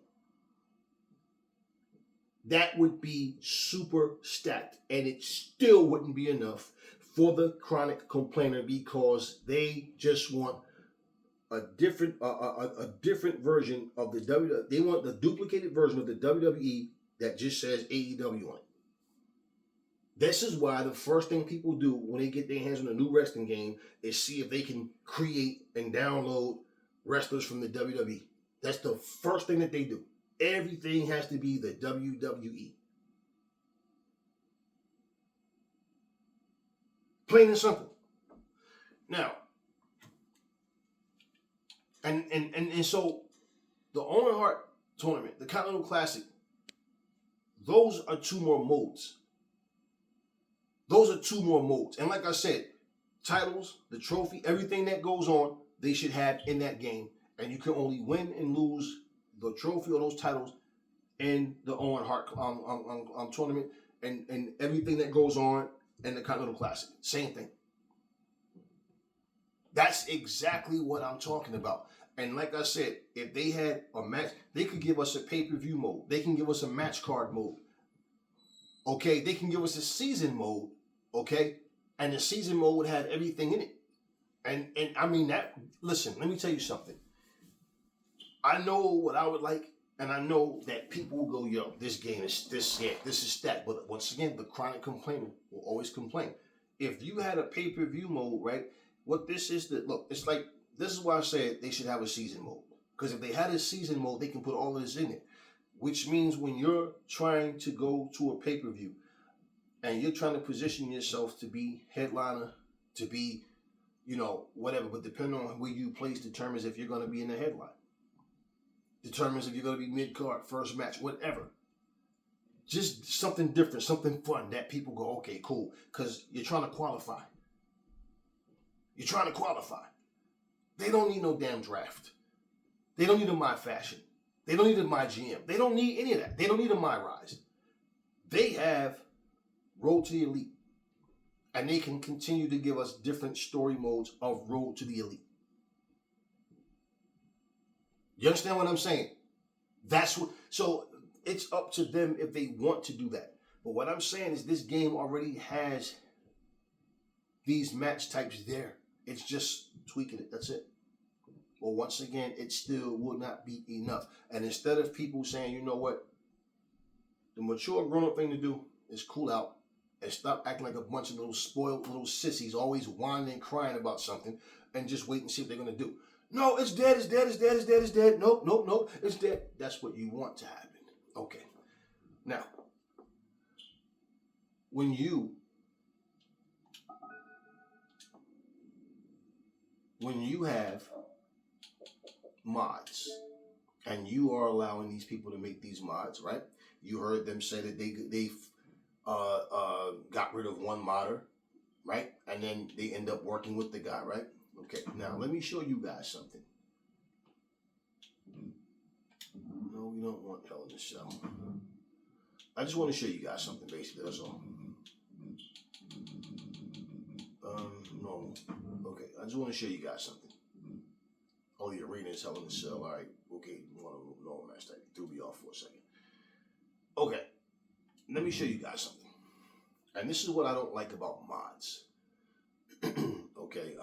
That would be super stacked, and it still wouldn't be enough for the chronic complainer because they just want a different version of the WWE. They want the duplicated version of the WWE that just says AEW on it. This is why the first thing people do when they get their hands on a new wrestling game is see if they can create and download wrestlers from the WWE. That's the first thing that they do. Everything has to be the WWE. Plain and simple. Now, and so the Owen Hart Tournament, the Continental Classic, those are two more modes. Those are two more modes. And like I said, titles, the trophy, everything that goes on, they should have in that game. And you can only win and lose the trophy or those titles in the Owen Hart tournament and everything that goes on in the Continental Classic. Same thing. That's exactly what I'm talking about. And like I said, if they had a match, they could give us a pay-per-view mode. They can give us a match card mode. Okay, they can give us a season mode. Okay, and the season mode would have everything in it. And I mean that. Listen, let me tell you something. I know what I would like, and I know that people will go, "Yo, this game is this is stacked." But once again, the chronic complainer will always complain. If you had a pay-per-view mode, right? What this is that look, it's like this is why I said they should have a season mode. Because if they had a season mode, they can put all of this in it. Which means when you're trying to go to a pay-per-view and you're trying to position yourself to be headliner, to be, whatever, but depending on where you place determines if you're going to be in the headline. Determines if you're going to be mid-card, first match, whatever. Just something different, something fun that people go, okay, cool. Because you're trying to qualify. You're trying to qualify. They don't need no damn draft. They don't need a My Fashion. They don't need a My GM. They don't need any of that. They don't need a My Rise. They have Road to the Elite. And they can continue to give us different story modes of Road to the Elite. You understand what I'm saying? So it's up to them if they want to do that. But what I'm saying is this game already has these match types there. It's just tweaking it. That's it. Well, once again, it still will not be enough. And instead of people saying, you know what, the mature grown-up thing to do is cool out and stop acting like a bunch of little spoiled little sissies, always whining and crying about something, and just wait and see what they're going to do. No, it's dead, it's dead, it's dead, it's dead, it's dead. Nope, it's dead. That's what you want to happen. Okay. Now, when you have mods and you are allowing these people to make these mods, right? You heard them say that they got rid of one modder, right? And then they end up working with the guy, right? Okay, now let me show you guys something. No, we don't want Hell in a Cell. I just want to show you guys something, basically, that's all. No. Okay, I just want to show you guys something. Oh, the arena is Hell in a Cell. All right, okay, no match type. Threw me off for a second. Okay, let me show you guys something. And this is what I don't like about mods. Okay,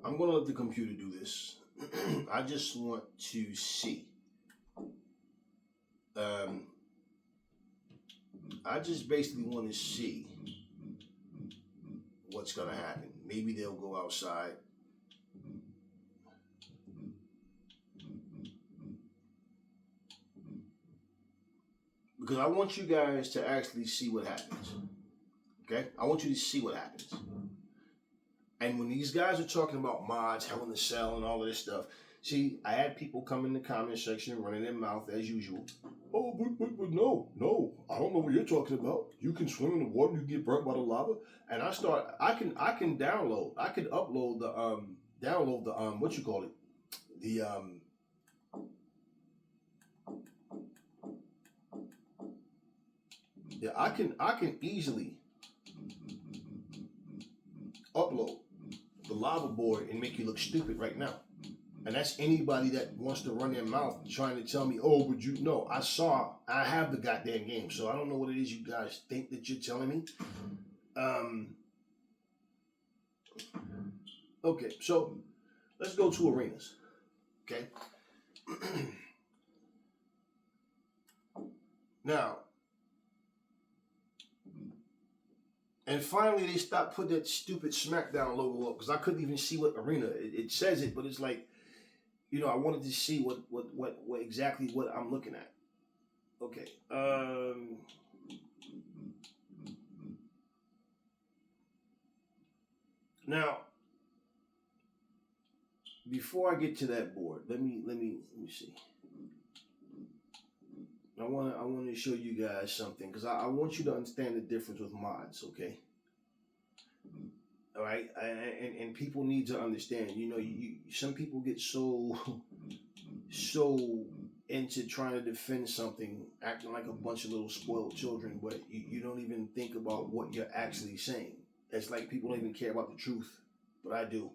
I'm going to let the computer do this. I just want to see. I just basically want to see what's going to happen. Maybe they'll go outside. Because I want you guys to actually see what happens. Okay? I want you to see what happens. And when these guys are talking about mods, Hell in a Cell, and all of this stuff, See, I had people come in the comment section running their mouth as usual. Oh, but no, I don't know what you're talking about. You can swim in the water, you get burnt by the lava. And I can upload the what you call it? The yeah, I can easily upload the lava board and make you look stupid right now. And that's anybody that wants to run their mouth trying to tell me, oh, but I have the goddamn game, so I don't know what it is you guys think that you're telling me. Okay, so let's go to arenas. Okay. Now, and finally they stopped putting that stupid SmackDown logo up because I couldn't even see what arena. It says it, but it's like, you know, I wanted to see what exactly what I'm looking at. Okay. Now, before I get to that board, let me see. I want to show you guys something because I want you to understand the difference with mods, okay? All right, and people need to understand. You know, some people get so into trying to defend something, acting like a bunch of little spoiled children, but you don't even think about what you're actually saying. It's like people don't even care about the truth, but I do.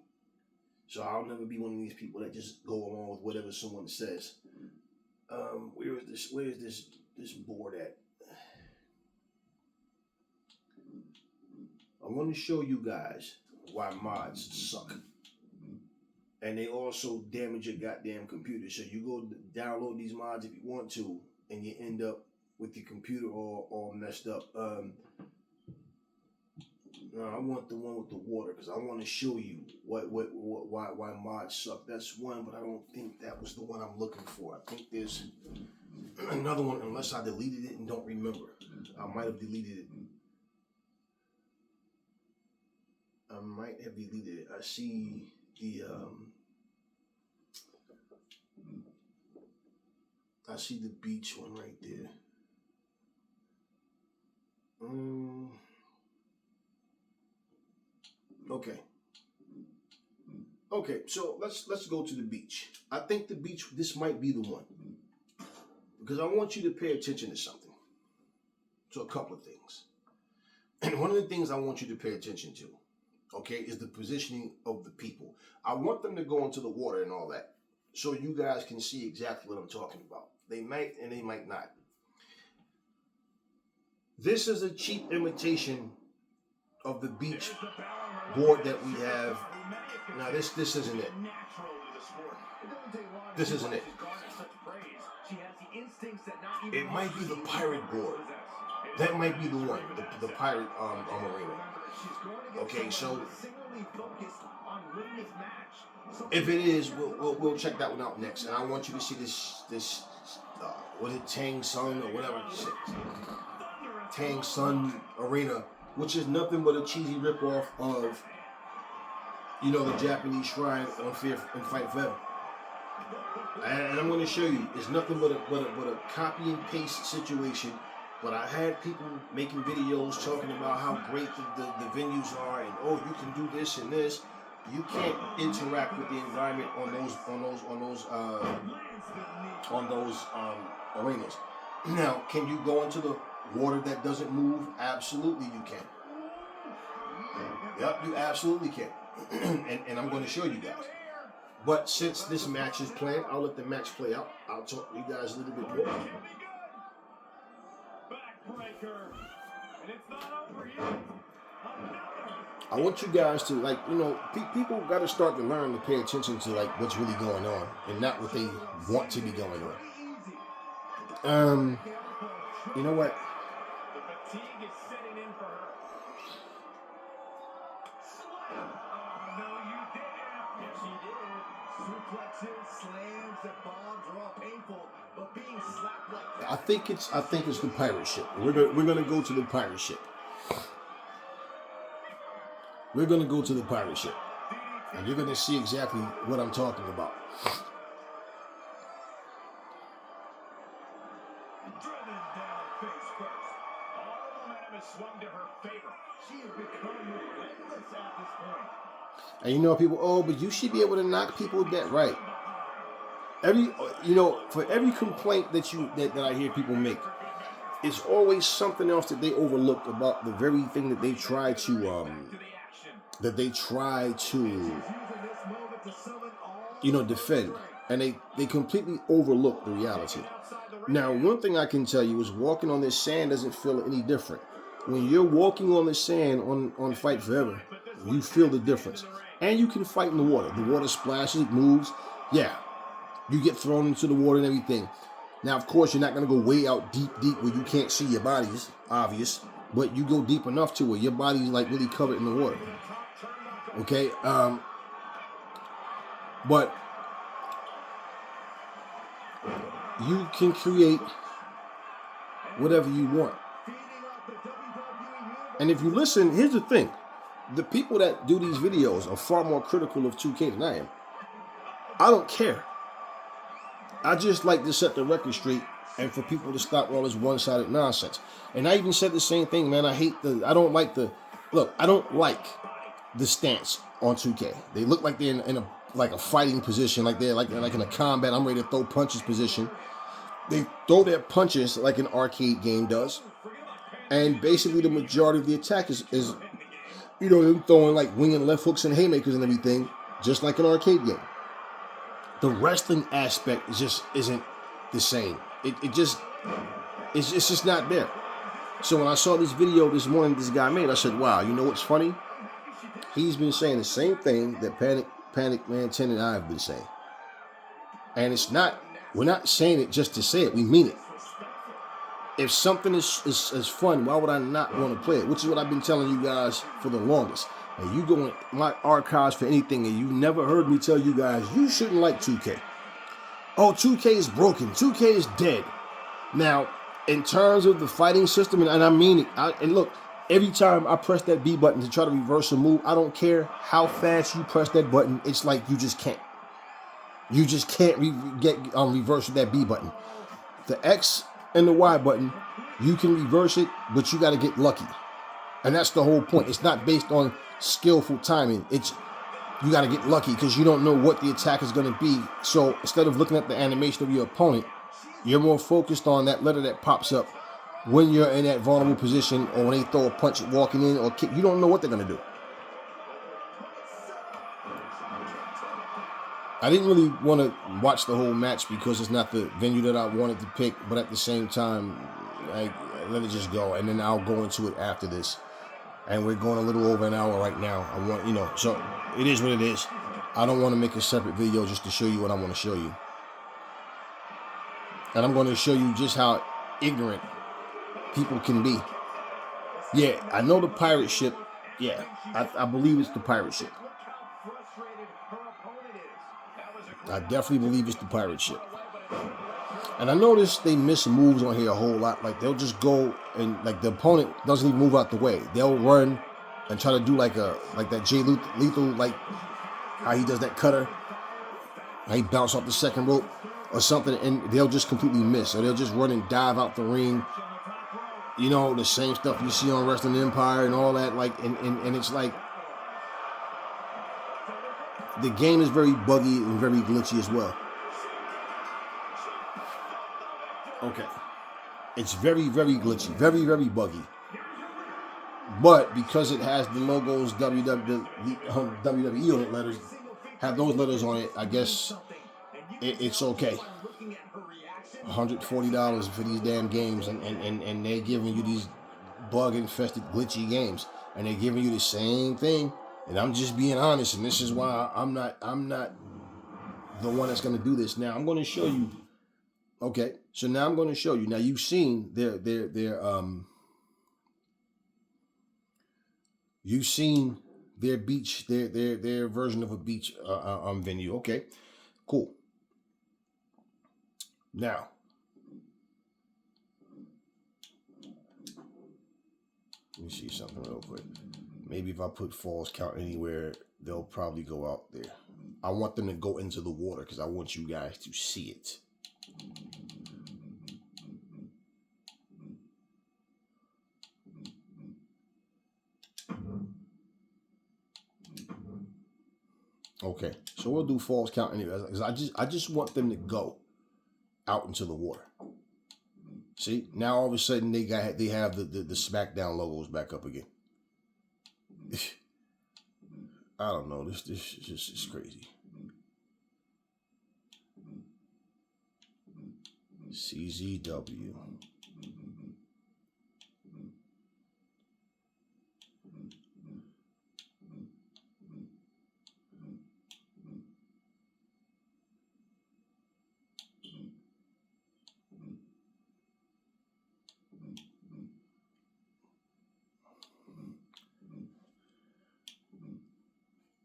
So I'll never be one of these people that just go along with whatever someone says. Where is this board at? I want to show you guys why mods suck. And they also damage your goddamn computer. So you go download these mods if you want to, and you end up with your computer all messed up. No, I want the one with the water because I want to show you why mods suck. That's one, but I don't think that was the one I'm looking for. I think there's another one, unless I deleted it and don't remember. I might have deleted it. I see the beach one right there. Okay, so let's go to the beach. I think the beach, this might be the one. Because I want you to pay attention to something. To a couple of things. And one of the things I want you to pay attention to, okay, is the positioning of the people. I want them to go into the water and all that, so you guys can see exactly what I'm talking about. They might and they might not. This is a cheap imitation of the beach board that we have. Now this isn't it. This isn't it. It might be the pirate board. That might be the one, the pirate arena. Okay, so if it is, we'll check that one out next. And I want you to see this was it Tang Sun or whatever shit. Tang Sun Arena, which is nothing but a cheesy ripoff of, you know, the Japanese shrine on Fear and Fight Forever. And I'm going to show you, it's nothing but a copy and paste situation. But I had people making videos talking about how great the venues are, and oh, you can do this and this. You can't interact with the environment on those arenas. Now, can you go into the water that doesn't move? Absolutely, you can. Yep, you absolutely can. and I'm going to show you guys. But since this match is playing, I'll let the match play out. I'll talk to you guys a little bit more. I want you guys to, like, you know, people got to start to learn to pay attention to, like, what's really going on and not what they want to be going on. You know what? I think it's the pirate ship. We're gonna go to the pirate ship. We're gonna go to the pirate ship, and you're gonna see exactly what I'm talking about. And you know, people, oh, but you should be able to knock people dead, right? For every complaint that I hear people make, it's always something else that they overlook about the very thing that they try to defend, and they completely overlook the reality. Now, one thing I can tell you is walking on this sand doesn't feel any different. When you're walking on the sand on Fight Forever, you feel the difference. And you can fight in the water. The water splashes, it moves. Yeah, you get thrown into the water and everything. Now, of course, you're not going to go way out deep where you can't see your body's obvious, but you go deep enough to where your body's like really covered in the water. Okay, but you can create whatever you want. And if you listen, here's the thing. The people that do these videos are far more critical of 2K than I am. I don't care. I just like to set the record straight and for people to stop all this one-sided nonsense. And I even said the same thing, man. I don't like the stance on 2K. They look like they're in a fighting position, like they're like in a combat, I'm ready to throw punches position. They throw their punches like an arcade game does. And basically the majority of the attack is them throwing like winging left hooks and haymakers and everything, just like an arcade game. The wrestling aspect isn't the same. It's just not there. So when I saw this video this morning this guy made, I said, wow, you know what's funny? He's been saying the same thing that Panic Man 10 and I have been saying. And we're not saying it just to say it, we mean it. If something is fun, why would I not want to play it? Which is what I've been telling you guys for the longest. And you go in my archives for anything, and you never heard me tell you guys, you shouldn't like 2K. Oh, 2K is broken. 2K is dead. Now, in terms of the fighting system, and I mean it, and look, every time I press that B button to try to reverse a move, I don't care how fast you press that button, it's like you just can't. You just can't reverse with that B button. The X and the Y button, you can reverse it, but you got to get lucky. And that's the whole point. It's not based on skillful timing. You got to get lucky because you don't know what the attack is going to be. So instead of looking at the animation of your opponent, you're more focused on that letter that pops up when you're in that vulnerable position or when they throw a punch walking in or kick. You don't know what they're going to do. I didn't really want to watch the whole match because it's not the venue that I wanted to pick, but at the same time, I let it just go, and then I'll go into it after this. And we're going a little over an hour right now. So it is what it is. I don't want to make a separate video just to show you what I want to show you. And I'm going to show you just how ignorant people can be. Yeah, I know the pirate ship. Yeah, I believe it's the pirate ship. I definitely believe it's the pirate ship. And I noticed they miss moves on here a whole lot. Like they'll just go and like the opponent doesn't even move out the way. They'll run and try to do like that Jay Lethal, like how he does that cutter. How he bounce off the second rope or something, and they'll just completely miss. Or they'll just run and dive out the ring. You know, the same stuff you see on Wrestling Empire and all that. Like and it's like the game is very buggy and very glitchy as well. Okay. It's very, very glitchy. Very, very buggy. But because it has the logos WWE on it, letters, have those letters on it, I guess it's okay. $140 for these damn games, and they're giving you these bug-infested, glitchy games. And they're giving you the same thing. And I'm just being honest, and this is why I'm not the one that's going to do this. Now I'm going to show you. Okay, so now I'm going to show you. Now you've seen their beach, their version of a beach venue. Okay, cool. Now, let me see something real quick. Maybe if I put falls count anywhere, they'll probably go out there. I want them to go into the water because I want you guys to see it. Okay, so we'll do false count anyway, because I just want them to go out into the water. See, now all of a sudden they have the SmackDown logos back up again. I don't know. This is crazy. CZW.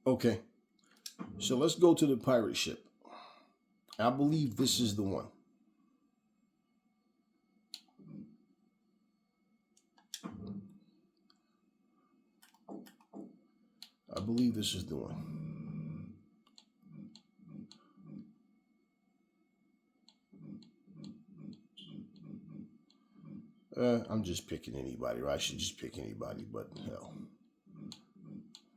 Okay, so let's go to the pirate ship. I believe this is the one. I believe this is the one. I'm just picking anybody, or I should just pick anybody, but hell,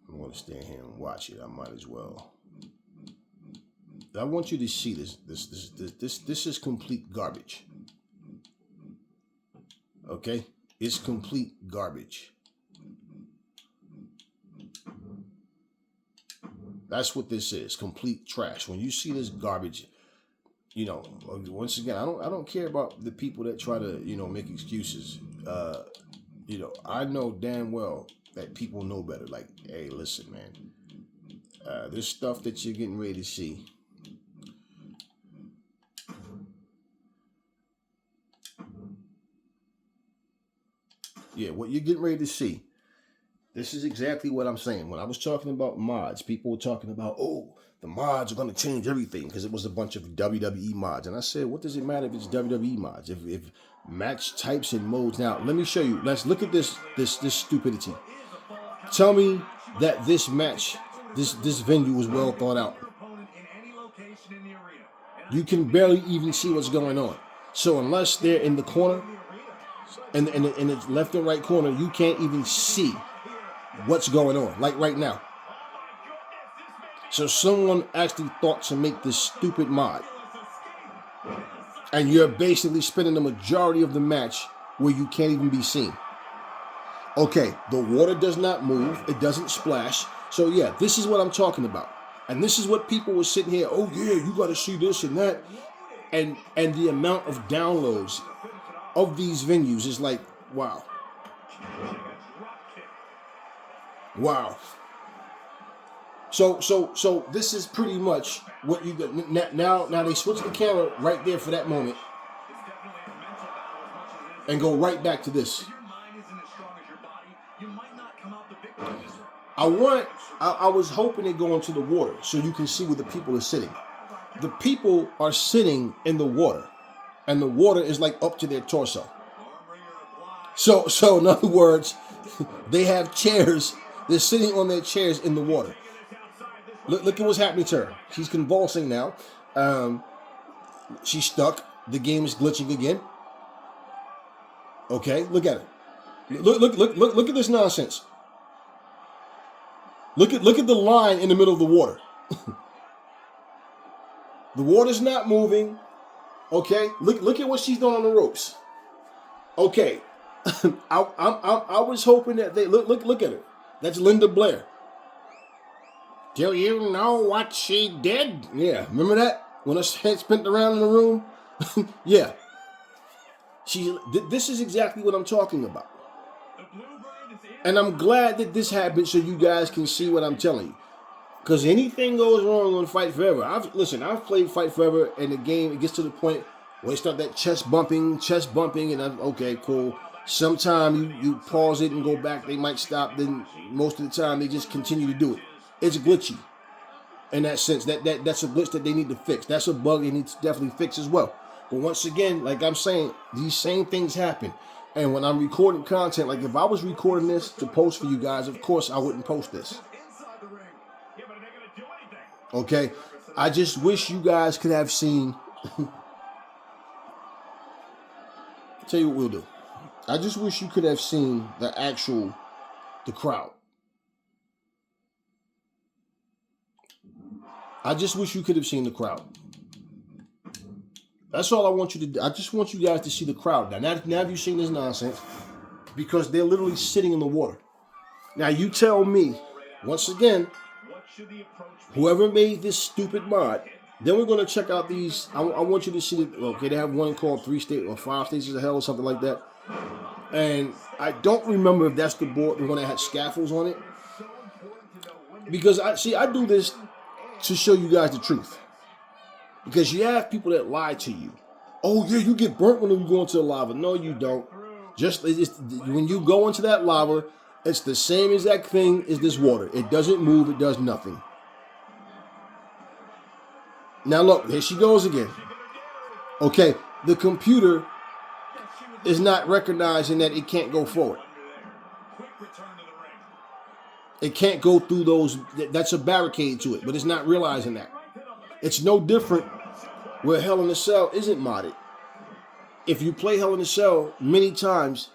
I'm going to stand here and watch it. I might as well. I want you to see this. This is complete garbage. Okay? It's complete garbage. That's what this is. Complete trash. When you see this garbage, you know, once again, I don't care about the people that try to, you know, make excuses. You know, I know damn well that people know better. Like, hey, listen, man, this stuff that you're getting ready to see. Yeah, what you're getting ready to see. This is exactly what I'm saying. When I was talking about mods, people were talking about, oh, the mods are going to change everything because it was a bunch of WWE mods. And I said, what does it matter if it's WWE mods? If match types and modes. Now, let me show you. Let's look at this stupidity. Tell me that this match, this venue was well thought out. You can barely even see what's going on. So unless they're in the corner, in the left and right corner, you can't even see what's going on, like right now. So someone actually thought to make this stupid mod. And you're basically spending the majority of the match where you can't even be seen. Okay, the water does not move. It doesn't splash. So yeah, this is what I'm talking about. And this is what people were sitting here, oh yeah, you got to see this and that. And the amount of downloads of these venues is like, wow. Wow. So this is pretty much what you got. Now they switch the camera right there for that moment and go right back to this. I was hoping they go into the water so you can see where the people are sitting. The people are sitting in the water, and the water is like up to their torso. So in other words, they have chairs. They're sitting on their chairs in the water. Look at what's happening to her. She's convulsing now. She's stuck. The game is glitching again. Okay, look at it. Look at this nonsense. Look at the line in the middle of the water. The water's not moving. Okay, look at what she's doing on the ropes. Okay, I was hoping that they look at it. That's Linda Blair. Do you know what she did? Yeah, remember that when her head spun around in the room? Yeah, this is exactly what I'm talking about. And I'm glad that this happened so you guys can see what I'm telling you. Because anything goes wrong on Fight Forever. I've played Fight Forever, and the game, it gets to the point where they start that chest bumping, and I'm, okay, cool. Sometime you pause it and go back, they might stop, then most of the time they just continue to do it. It's glitchy in that sense. That's a glitch that they need to fix. That's a bug they need to definitely fix as well. But once again, like I'm saying, these same things happen. And when I'm recording content, like if I was recording this to post for you guys, of course I wouldn't post this. Okay? I just wish you guys could have seen. Tell you what we'll do. I just wish you could have seen the crowd. I just wish you could have seen the crowd. That's all I want you to do. I just want you guys to see the crowd. Now you've seen this nonsense because they're literally sitting in the water. Now you tell me, once again, whoever made this stupid mod, then we're going to check out these. I want you to see, okay, they have one called 3 Stages or 5 Stages of Hell or something like that. And I don't remember if that's the board, the one that had scaffolds on it. Because I do this to show you guys the truth. Because you have people that lie to you. Oh yeah, you get burnt when you go into the lava. No, you don't. Just when you go into that lava, it's the same exact thing as this water. It doesn't move. It does nothing. Now look, here she goes again. Okay, the computer is not recognizing that it can't go forward. It can't go through those. That's a barricade to it, but it's not realizing that. It's no different where Hell in a Cell isn't modded. If you play Hell in a Cell many times,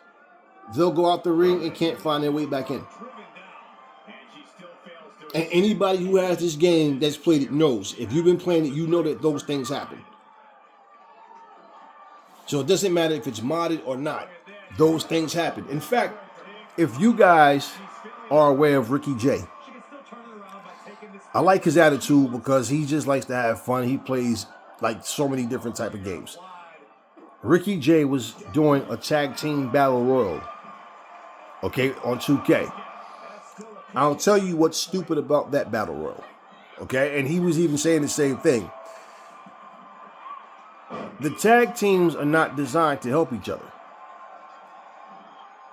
they'll go out the ring and can't find their way back in. And anybody who has this game that's played it knows. If you've been playing it, you know that those things happen. So it doesn't matter if it's modded or not. Those things happen. In fact, if you guys are aware of Ricky J, I like his attitude because he just likes to have fun. He plays like so many different type of games. Ricky J was doing a tag team battle royal, okay, on 2K. I'll tell you what's stupid about that battle royal, okay? And he was even saying the same thing. The tag teams are not designed to help each other.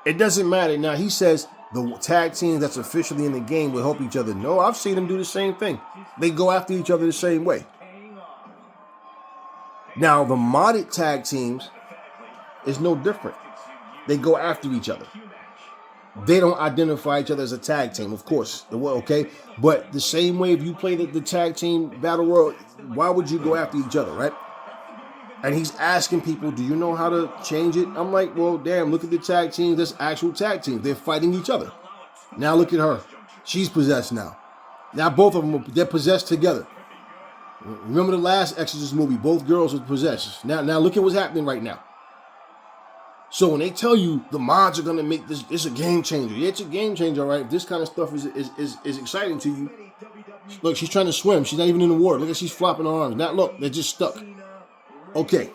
It doesn't matter. Now, he says the tag teams that's officially in the game will help each other. No, I've seen them do the same thing. They go after each other the same way. Now, the modded tag teams is no different. They go after each other. They don't identify each other as a tag team, of course. Okay? But the same way if you play the tag team battle royal, why would you go after each other, right? And he's asking people, do you know how to change it? I'm like, well, damn, look at the tag teams. That's actual tag teams. They're fighting each other. Now look at her. She's possessed now. Now both of them, they're possessed together. Remember the last Exorcist movie? Both girls were possessed. Now look at what's happening right now. So when they tell you the mods are going to make this, it's a game changer. Yeah, it's a game changer, all right? If this kind of stuff is exciting to you. Look, she's trying to swim. She's not even in the water. Look at she's flopping her arms. Now look, they're just stuck. Okay.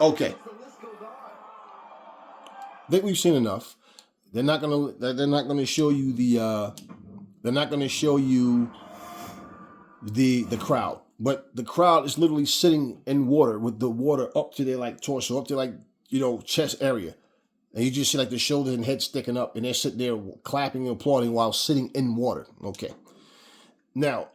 I think we've seen enough. They're not gonna show you the crowd. But the crowd is literally sitting in water with the water up to their like torso, up to like, chest area. And you just see like the shoulders and head sticking up, and they're sitting there clapping and applauding while sitting in water. Okay. Now,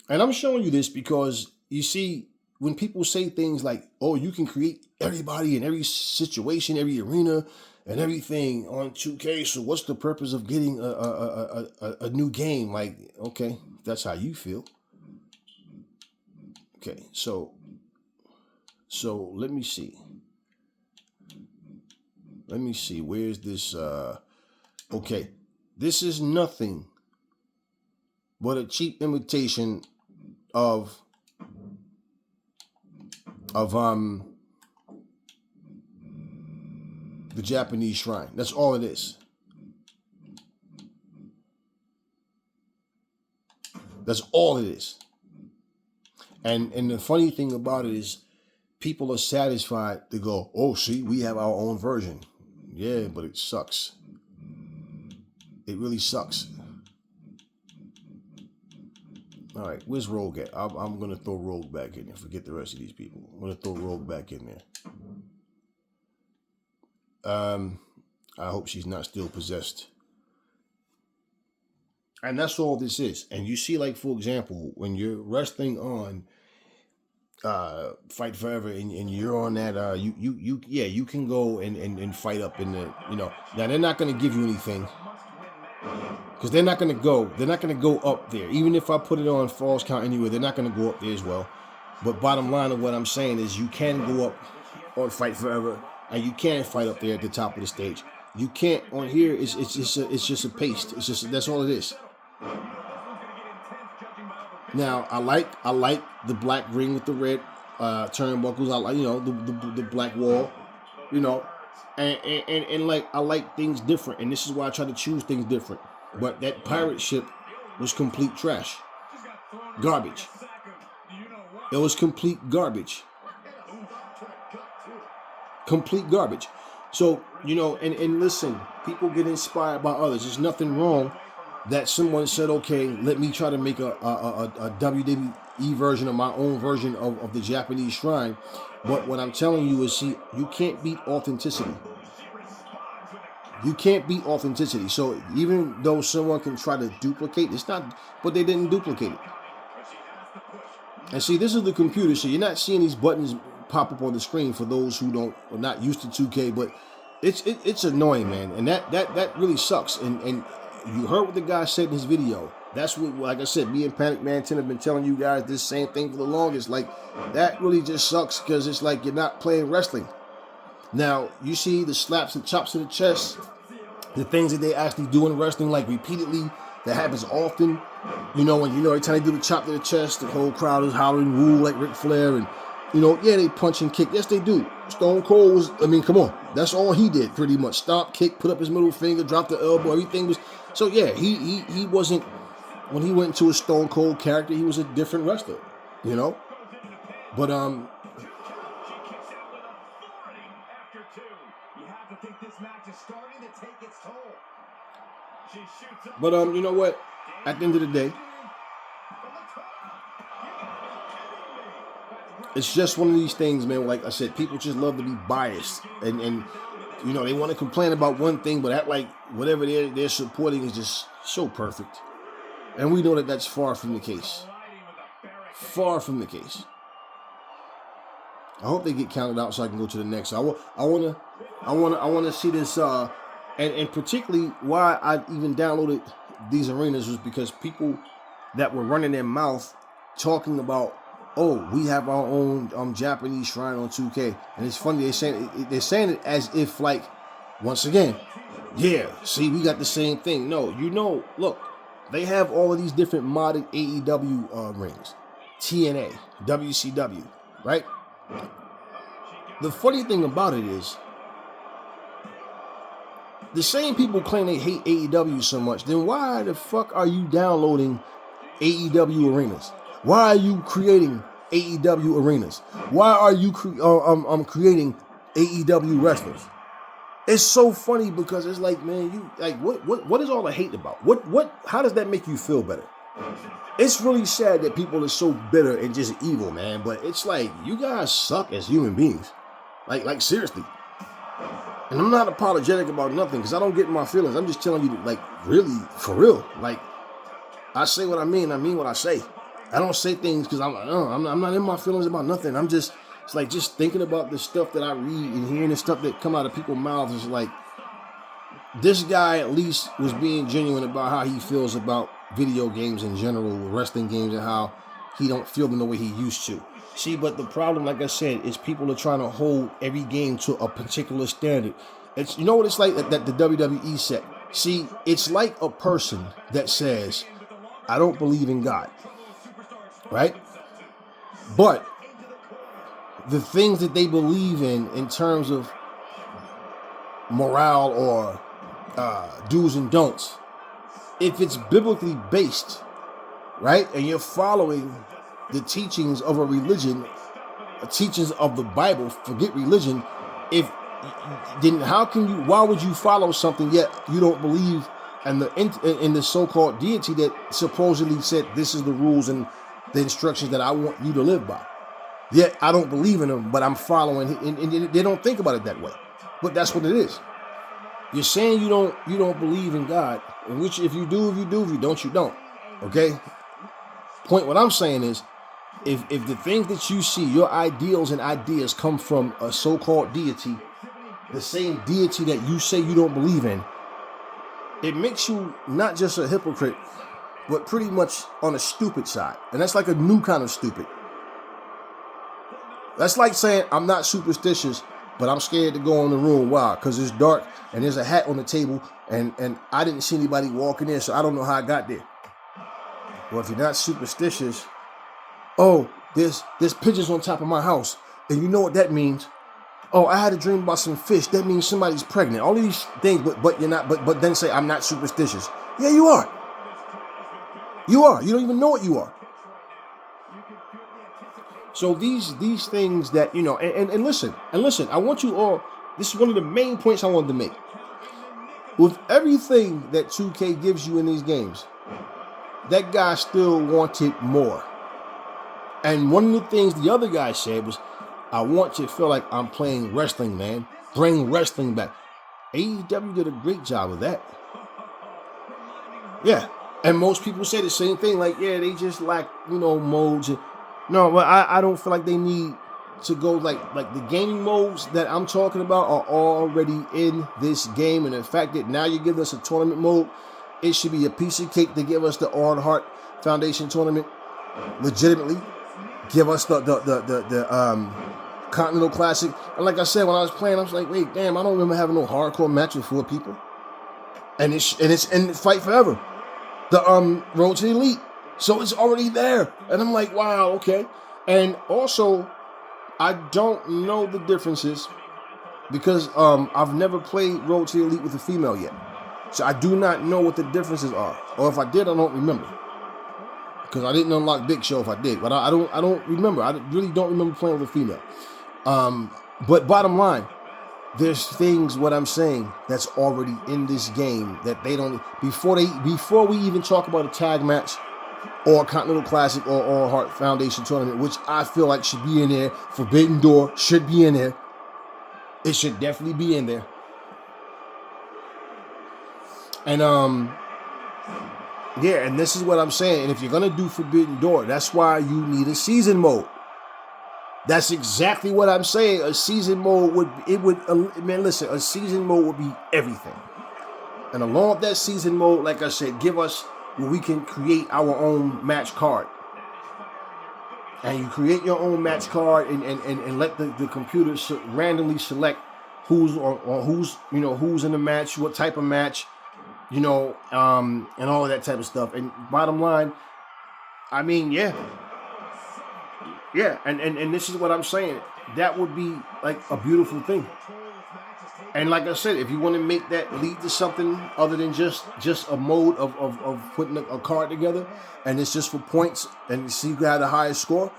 and I'm showing you this because you see, when people say things like, oh, you can create everybody in every situation, every arena, and everything on 2K, so what's the purpose of getting a new game? Like, okay, that's how you feel. Okay, so let me see. Where's this? Okay, this is nothing but a cheap imitation of the Japanese shrine. That's all it is. That's all it is. And the funny thing about it is people are satisfied to go, oh, see, we have our own version. Yeah, but it sucks. It really sucks. All right, where's Rogue at? I'm going to throw Rogue back in there. Forget the rest of these people. I'm going to throw Rogue back in there. I hope she's not still possessed. And that's all this is. And you see, like, for example, when you're wrestling on Fight Forever and you're on that, you can go and fight up in the, Now, they're not going to give you anything. Because they're not going to go up there. Even if I put it on Falls Count Anywhere, they're not going to go up there as well. But bottom line of what I'm saying is you can go up on Fight Forever, and you can fight up there at the top of the stage. You can't on here. It's just a paste. That's all it is. Now I like the black ring with the red turnbuckles. I like the black wall, and like I like things different, and this is why I try to choose things different. But that pirate ship was complete trash, garbage. It was complete garbage. Complete garbage. So, and listen, people get inspired by others. There's nothing wrong that someone said, okay, let me try to make a WWE version of my own version of the Japanese shrine. But what I'm telling you is, see, you can't beat authenticity. You can't beat authenticity. So even though someone can try to duplicate, it's not, but they didn't duplicate it. And see, this is the computer, so you're not seeing these buttons pop up on the screen for those who are not used to 2K, but it's annoying, man, and that really sucks. And you heard what the guy said in his video. That's what, like I said, me and Panic Man 10 have been telling you guys this same thing for the longest. Like, that really just sucks because it's like you're not playing wrestling. Now, you see the slaps and chops to the chest, the things that they actually do in wrestling, like repeatedly, that happens often. And every time they do the chop to the chest, the whole crowd is hollering woo like Ric Flair, and yeah, they punch and kick. Yes, they do. Stone Cold was, come on, that's all he did pretty much. Stomp, kick, put up his middle finger, drop the elbow, everything was. So yeah, he wasn't, when he went into a Stone Cold character, he was a different wrestler, But you know what? At the end of the day, it's just one of these things, man. Like I said, people just love to be biased, and they want to complain about one thing, but act like whatever they're supporting is just so perfect. And we know that that's far from the case. Far from the case. I hope they get counted out so I can go to the next. I want to see this. And particularly why I even downloaded these arenas was because people that were running their mouth talking about, oh, we have our own Japanese shrine on 2K. And it's funny, they're saying it as if, like, once again, yeah, see, we got the same thing. No, look, they have all of these different modded AEW rings, TNA, WCW, right? The funny thing about it is, the same people claim they hate AEW so much, then why the fuck are you downloading AEW arenas? Why are you creating AEW arenas? Why are you creating AEW wrestlers? It's so funny because it's like, man, you like what is all the hate about? How does that make you feel better? It's really sad that people are so bitter and just evil, man. But it's like, you guys suck as human beings. Like seriously. And I'm not apologetic about nothing because I don't get in my feelings. I'm just telling you, like, really, for real. Like, I say what I mean what I say. I don't say things because I'm not in my feelings about nothing. It's like just thinking about the stuff that I read and hearing the stuff that come out of people's mouths. It's like, this guy at least was being genuine about how he feels about video games in general, wrestling games, and how he don't feel them the way he used to. See, but the problem, like I said, is people are trying to hold every game to a particular standard. It's, what it's like that the WWE said. See, it's like a person that says, I don't believe in God, right? But the things that they believe in terms of morale or do's and don'ts, if it's biblically based, right, and you're following the teachings of a religion, teachings of the Bible, forget religion, then why would you follow something yet you don't believe in the so-called deity that supposedly said this is the rules and the instructions that I want you to live by? Yet I don't believe in them, but I'm following, and they don't think about it that way. But that's what it is. You're saying you don't believe in God, in which if you do, if you don't, you don't. Okay? What I'm saying is, if the things that you see, your ideals and ideas come from a so-called deity, the same deity that you say you don't believe in, it makes you not just a hypocrite, but pretty much on a stupid side. And that's like a new kind of stupid. That's like saying I'm not superstitious, but I'm scared to go in the room. Why? Because it's dark and there's a hat on the table and I didn't see anybody walking in, so I don't know how I got there. Well, if you're not superstitious, oh, there's pigeons on top of my house, and you know what that means. Oh, I had a dream about some fish. That means somebody's pregnant. All these things, but you're not. But then say I'm not superstitious. Yeah, you are. You are. You don't even know what you are. So these things that and listen. I want you all. This is one of the main points I wanted to make. With everything that 2K gives you in these games, that guy still wanted more. And one of the things the other guy said was, I want to feel like I'm playing wrestling, man. Bring wrestling back. AEW did a great job of that. Yeah. And most people say the same thing. Like, yeah, they just lack, modes. No, but I don't feel like they need to go like the gaming modes that I'm talking about are already in this game. And the fact that now you're giving us a tournament mode, it should be a piece of cake to give us the Owen Hart Foundation tournament. Legitimately. Give us the Continental Classic. And like I said, when I was playing, I was like, wait, damn, I don't remember having no hardcore match with 4 people. And it's Fight Forever. The Road to the Elite. So it's already there. And I'm like, wow, okay. And also, I don't know the differences because I've never played Road to the Elite with a female yet. So I do not know what the differences are. Or if I did, I don't remember. Because I didn't unlock Big Show if I did. But I don't remember. I really don't remember playing with a female. But bottom line, there's things, what I'm saying, that's already in this game that they don't, before we even talk about a tag match or a Continental Classic or Hart Foundation tournament, which I feel like should be in there. Forbidden Door should be in there. It should definitely be in there. And yeah, and this is what I'm saying. And if you're gonna do Forbidden Door, that's why you need a season mode. That's exactly what I'm saying. A season mode a season mode would be everything. And along with that season mode, like I said, give us where we can create our own match card. And you create your own match card and let the computer randomly select who's who's in the match, what type of match, and all of that type of stuff. And bottom line, I mean, yeah, and this is what I'm saying. That would be like a beautiful thing. And like I said, if you want to make that lead to something other than just a mode of putting a card together, and it's just for points and see who got the highest score,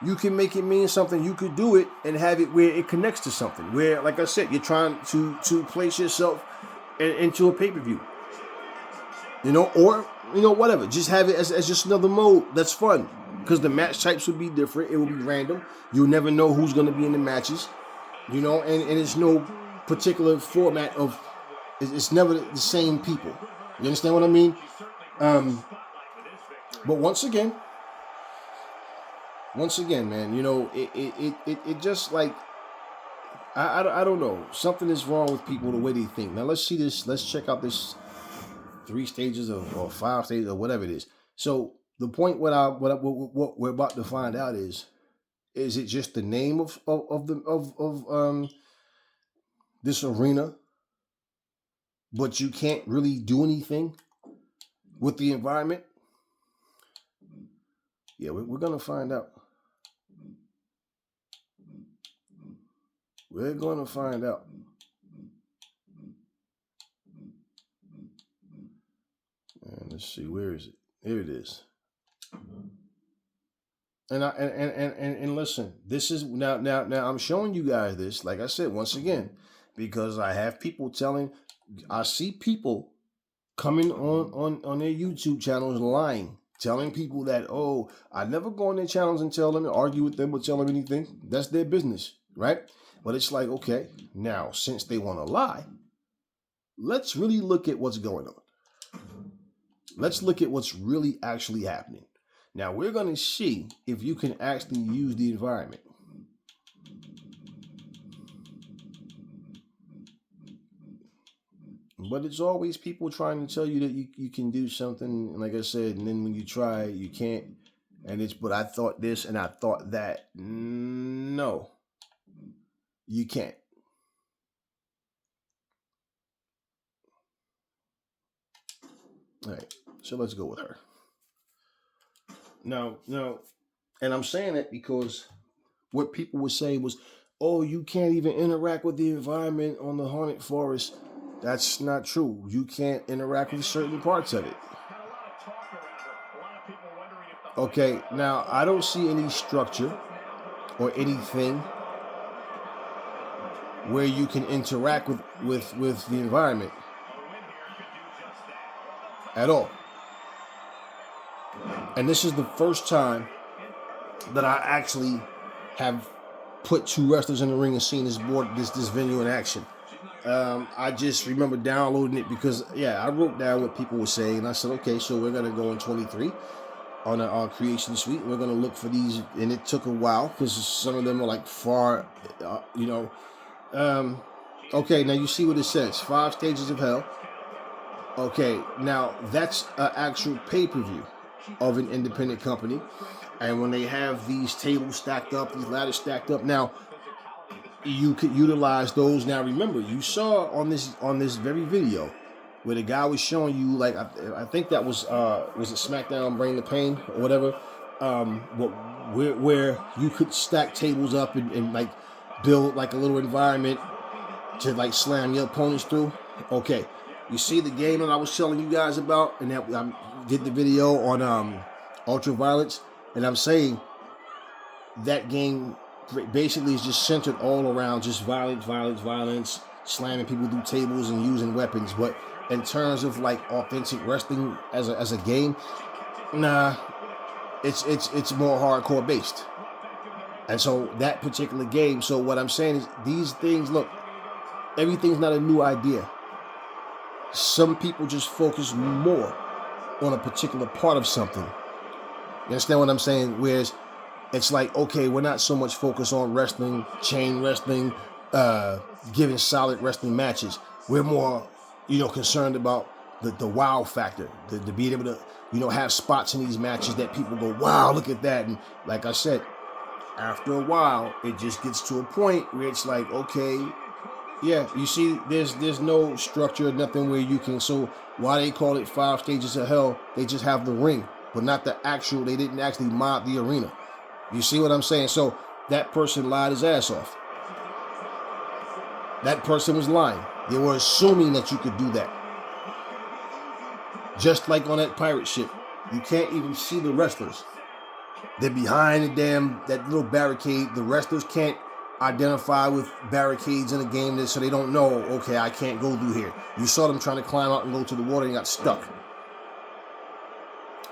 you can make it mean something. You could do it and have it where it connects to something. Where, like I said, you're trying to place yourself into a pay-per-view. Or whatever. Just have it as just another mode. That's fun. Because the match types would be different. It will be random. You'll never know who's going to be in the matches. And it's no particular format of, it's never the same people. You understand what I mean? But once again, man, it just like, I don't know. Something is wrong with people the way they think. Now let's see this. Let's check out this 3 stages or 5 stages or whatever it is. So the point what we're about to find out is it just the name of this arena, but you can't really do anything with the environment? Yeah, we're gonna find out. We're gonna find out. And let's see, where is it? Here it is. And listen, this is now I'm showing you guys this, like I said, once again, because I have people I see people coming on their YouTube channels lying, telling people that, oh, I never go on their channels and tell them, argue with them or tell them anything. That's their business, right? But it's like, okay, now since they want to lie, let's really look at what's going on. Let's look at what's really actually happening. Now we're going to see if you can actually use the environment. But it's always people trying to tell you that you can do something, and like I said, and then when you try, you can't. But I thought this and I thought that. No, you can't. All right, so let's go with her. Now, and I'm saying that because what people would say was, oh, you can't even interact with the environment on the Haunted Forest. That's not true. You can't interact with certain parts of it. Okay, now I don't see any structure or anything where you can interact with the environment at all. And this is the first time that I actually have put two wrestlers in the ring and seen this venue in action. I just remember downloading it because, I wrote down what people were saying. And I said, okay, so we're going to go in 23 on our creation suite. We're going to look for these. And it took a while because some of them are like far, okay, now you see what it says. 5 stages of hell. Okay, now that's an actual pay-per-view of an independent company. And when they have these tables stacked up, these ladders stacked up, now you could utilize those. Now remember, you saw on this very video where the guy was showing you, like, I think that was it SmackDown Bring the Pain or whatever, where you could stack tables up and like build like a little environment to like slam your opponents through. Okay, you see the game that I was telling you guys about, and that I did the video on Ultraviolence, and I'm saying that game basically is just centered all around just violence, slamming people through tables and using weapons. But in terms of like authentic wrestling as a game, nah, it's more hardcore based. And so that particular game, so what I'm saying is these things, look, everything's not a new idea. Some people just focus more on a particular part of something. You understand what I'm saying? Whereas it's like, okay, we're not so much focused on wrestling, chain wrestling, giving solid wrestling matches. We're more, concerned about the wow factor, to be able to, have spots in these matches that people go, wow, look at that. And like I said, after a while, it just gets to a point where it's like, okay, yeah, you see, there's no structure, nothing where you can. So why they call it 5 stages of hell? They just have the ring, but not the actual. They didn't actually mod the arena. You see what I'm saying? So that person lied his ass off. That person was lying. They were assuming that you could do that. Just like on that pirate ship, you can't even see the wrestlers. They're behind that little barricade. The wrestlers can't identify with barricades in a game, so they don't know, okay, I can't go through here. You saw them trying to climb out and go to the water and got stuck.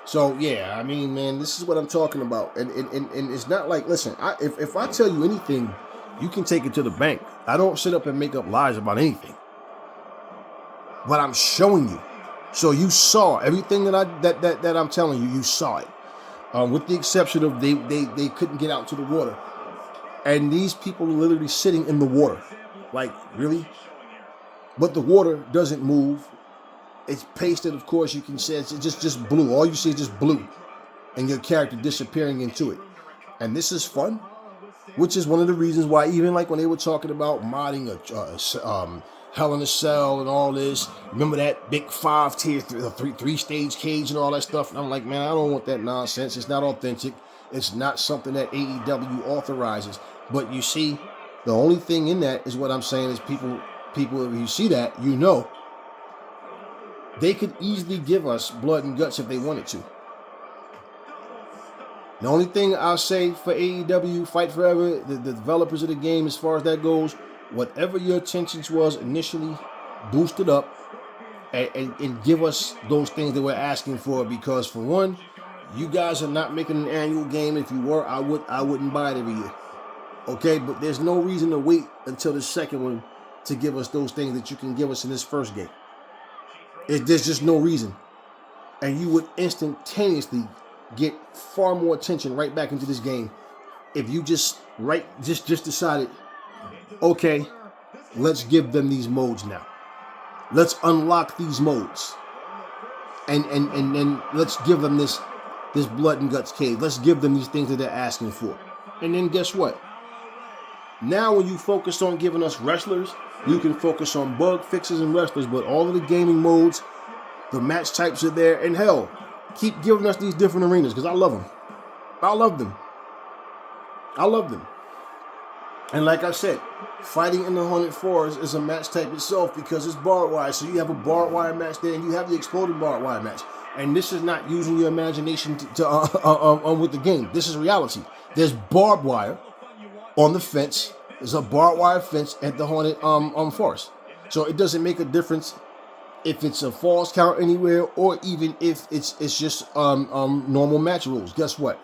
So yeah, I mean, man, this is what I'm talking about. And it's not like, listen, if I tell you anything, you can take it to the bank. I don't sit up and make up lies about anything. But I'm showing you. So you saw everything that I'm telling you, you saw it. With the exception of they couldn't get out to the water. And these people are literally sitting in the water. Like, really? But the water doesn't move. It's pasted, of course, you can say it's just blue. All you see is just blue. And your character disappearing into it. And this is fun. Which is one of the reasons why, even like when they were talking about modding Hell in a Cell and all this. Remember that big 5-tier, 3-stage cage and all that stuff? And I'm like, man, I don't want that nonsense. It's not authentic. It's not something that AEW authorizes. But you see, the only thing in that is what I'm saying is people, if you see that, they could easily give us blood and guts if they wanted to. The only thing I'll say for AEW, Fight Forever, the developers of the game, as far as that goes, whatever your intentions was initially, boost it up and give us those things that we're asking for. Because for one, you guys are not making an annual game. If you were, I wouldn't buy it every year. Okay, but there's no reason to wait until the second one to give us those things that you can give us in this first game. There's just no reason. And you would instantaneously get far more attention right back into this game if you just decided, okay, let's give them these modes now. Let's unlock these modes. And let's give them this blood and guts cave. Let's give them these things that they're asking for. And then guess what? Now when you focus on giving us wrestlers, you can focus on bug fixes and wrestlers, but all of the gaming modes, the match types are there, and hell, keep giving us these different arenas because I love them. I love them. I love them. And like I said, fighting in the Haunted Forest is a match type itself because it's barbed wire. So you have a barbed wire match there, and you have the exploded barbed wire match. And this is not using your imagination with the game. This is reality. There's barbed wire on the fence. There's a barbed wire fence at the Haunted Forest. So it doesn't make a difference if it's a false count anywhere or even if it's just normal match rules. Guess what?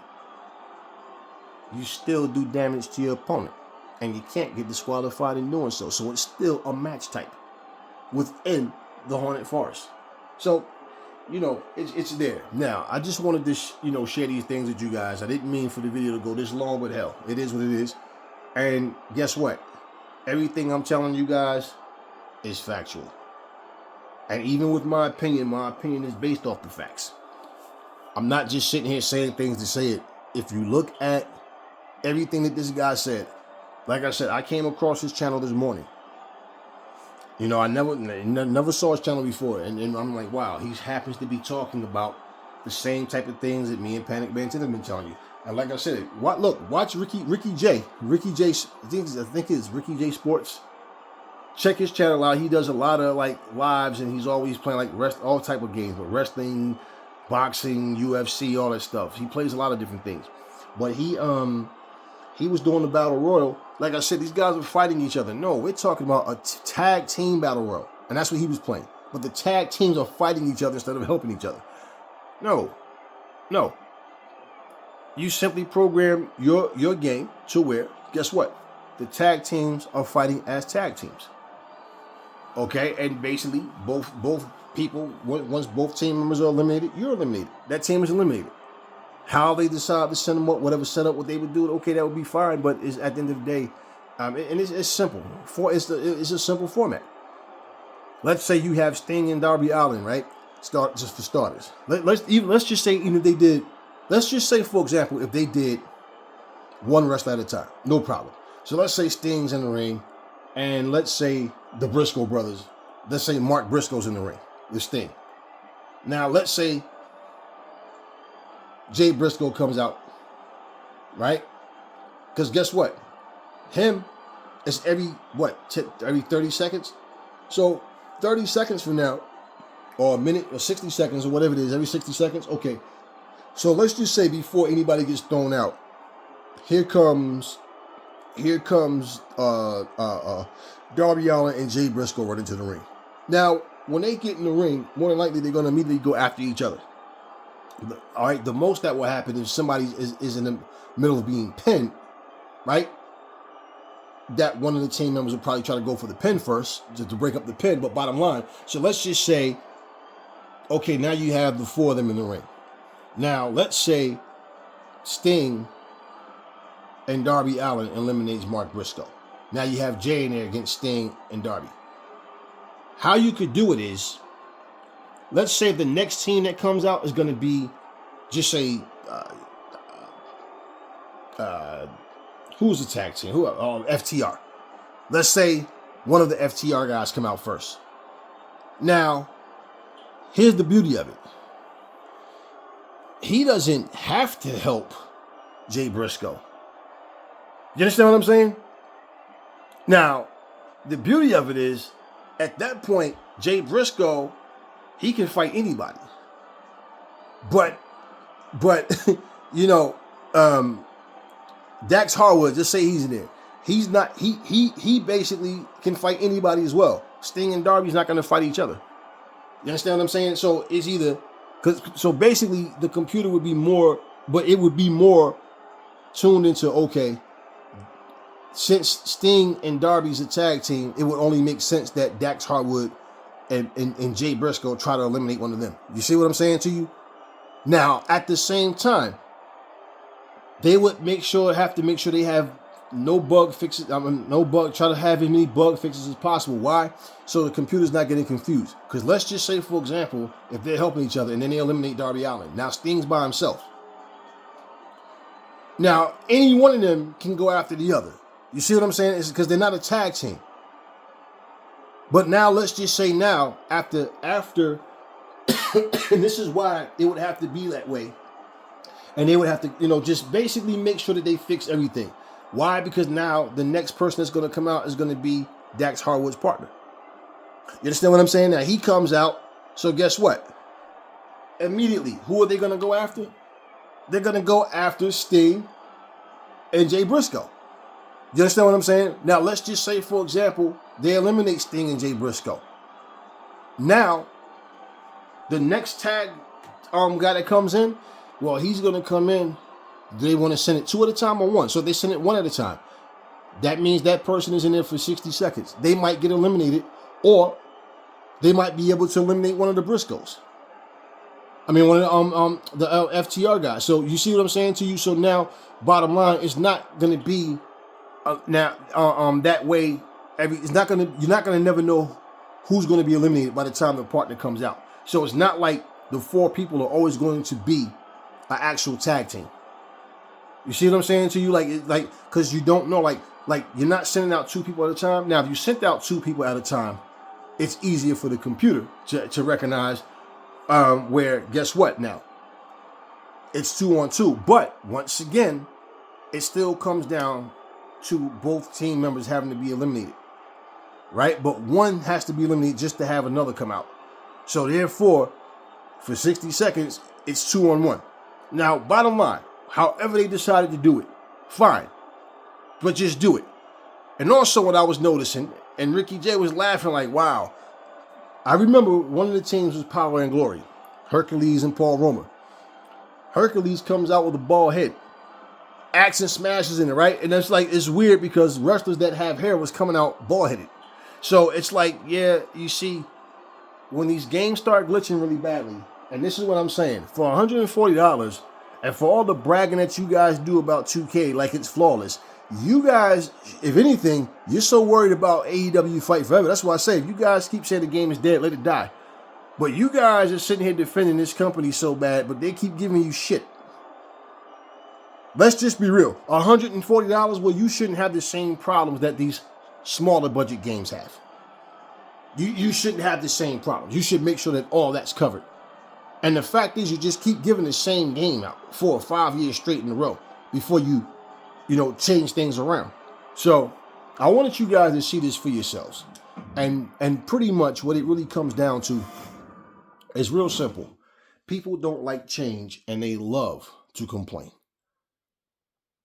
You still do damage to your opponent, and you can't get disqualified in doing so. So it's still a match type within the Haunted Forest. So, you know, it's there. Now, I just wanted to, share these things with you guys. I didn't mean for the video to go this long, but hell, it is what it is. And guess what? Everything I'm telling you guys is factual. And even with my opinion is based off the facts. I'm not just sitting here saying things to say it. If you look at everything that this guy said, like I said, I came across his channel this morning. You know, I never saw his channel before, and I'm like, wow, he happens to be talking about the same type of things that me and Panic Banton have been telling you. And like I said, watch Ricky J. I think it's Ricky J Sports. Check his channel out. He does a lot of like lives, and he's always playing like all type of games, but wrestling, boxing, UFC, all that stuff. He plays a lot of different things. But he was doing the battle royal. Like I said, these guys were fighting each other. No, we're talking about a tag team battle royal, and that's what he was playing. But the tag teams are fighting each other instead of helping each other. No. You simply program your game to where, guess what? The tag teams are fighting as tag teams. Okay, and basically both people, once both team members are eliminated, you're eliminated. That team is eliminated. How they decide to send them up, whatever setup, what they would do, okay, that would be fine. But it's at the end of the day, and it's simple. It's a simple format. Let's say you have Sting and Darby Allin, right? Just for starters. Let's just say even if they did. Let's just say, for example, if they did one wrestler at a time, no problem. So let's say Sting's in the ring, and let's say the Briscoe brothers. Let's say Mark Briscoe's in the ring with Sting. Now let's say Jay Briscoe comes out, right? Because guess what? Him is every 30 seconds? So 30 seconds from now, or a minute, or 60 seconds, or whatever it is, every 60 seconds, okay. So let's just say before anybody gets thrown out, here comes Darby Allin and Jay Briscoe right into the ring. Now, when they get in the ring, more than likely they're going to immediately go after each other. All right, the most that will happen if somebody is in the middle of being pinned, right? That one of the team members will probably try to go for the pin first to break up the pin. But bottom line, so let's just say, okay, now you have the four of them in the ring. Now, let's say Sting and Darby Allin eliminates Mark Briscoe. Now you have Jay in there against Sting and Darby. How you could do it is, let's say the next team that comes out is going to be, just say, who's the tag team? FTR. Let's say one of the FTR guys come out first. Now, here's the beauty of it. He doesn't have to help Jay Briscoe. You understand what I'm saying? Now, the beauty of it is, at that point, Jay Briscoe, he can fight anybody. But Dax Harwood, just say he's in there. He's not, he basically can fight anybody as well. Sting and Darby's not going to fight each other. You understand what I'm saying? So it's either, so basically the computer would be more, but it would be more tuned into, okay, since Sting and Darby's a tag team, it would only make sense that Dax Harwood and Jay Briscoe try to eliminate one of them. You see what I'm saying to you? Now, at the same time, they would have to make sure they have no bug fixes. Try to have as many bug fixes as possible. Why? So the computer's not getting confused. Because let's just say, for example, if they're helping each other and then they eliminate Darby Allin. Now Sting's by himself. Now, any one of them can go after the other. You see what I'm saying? It's because they're not a tag team. But now let's just say now, after and this is why it would have to be that way. And they would have to, just basically make sure that they fix everything. Why? Because now the next person that's going to come out is going to be Dax Harwood's partner. You understand what I'm saying? Now he comes out. So guess what? Immediately, who are they going to go after? They're going to go after Sting and Jay Briscoe. You understand what I'm saying? Now, let's just say, for example, they eliminate Sting and Jay Briscoe. Now, the next tag guy that comes in, well, he's going to come in. Do they want to send it 2 at a time or 1? So they send it 1 at a time. That means that person is in there for 60 seconds. They might get eliminated, or they might be able to eliminate one of the Briscoes. I mean, one of the FTR guys. So you see what I'm saying to you? So now, bottom line, it's not going to be that way. It's not going to. You're not going to never know who's going to be eliminated by the time the partner comes out. So it's not like the 4 people are always going to be an actual tag team. You see what I'm saying to you? Like, because you don't know, like you're not sending out 2 people at a time. Now, if you sent out 2 people at a time, it's easier for the computer to recognize. Where, guess what now? It's 2 on 2. But once again, it still comes down to both team members having to be eliminated. Right? But one has to be eliminated just to have another come out. So therefore, for 60 seconds, it's 2 on 1. Now, bottom line, however they decided to do it, fine. But just do it. And also what I was noticing, and Ricky J was laughing like, wow. I remember one of the teams was Power and Glory. Hercules and Paul Romer. Hercules comes out with a bald head. Axe and smashes in it, right? And it's weird because wrestlers that have hair was coming out bald-headed. So it's like, yeah, you see, when these games start glitching really badly, and this is what I'm saying, for $140, and for all the bragging that you guys do about 2K like it's flawless, you guys, if anything, you're so worried about AEW Fight Forever. That's why I say, if you guys keep saying the game is dead, let it die. But you guys are sitting here defending this company so bad, but they keep giving you shit. Let's just be real. $140, well, you shouldn't have the same problems that these smaller budget games have. You shouldn't have the same problems. You should make sure that all that's covered. And the fact is, you just keep giving the same game out 4 or 5 years straight in a row before you change things around. So I wanted you guys to see this for yourselves. And pretty much what it really comes down to is real simple. People don't like change and they love to complain.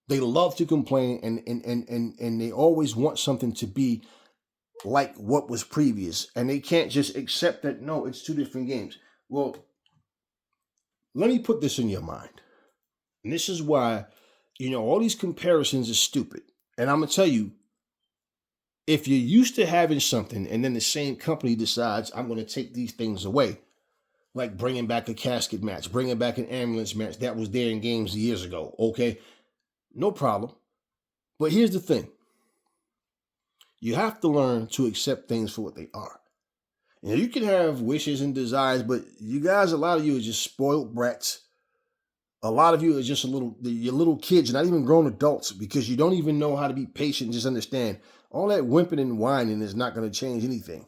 They love to complain and they always want something to be like what was previous. And they can't just accept that, no, it's 2 different games. Well, let me put this in your mind. And this is why, all these comparisons are stupid. And I'm going to tell you, if you're used to having something and then the same company decides, I'm going to take these things away, like bringing back a casket match, bringing back an ambulance match that was there in games years ago, okay? No problem. But here's the thing. You have to learn to accept things for what they are. You can have wishes and desires, but you guys, a lot of you are just spoiled brats. A lot of you are just you're little kids, you're not even grown adults because you don't even know how to be patient and just understand. All that whimpering and whining is not going to change anything.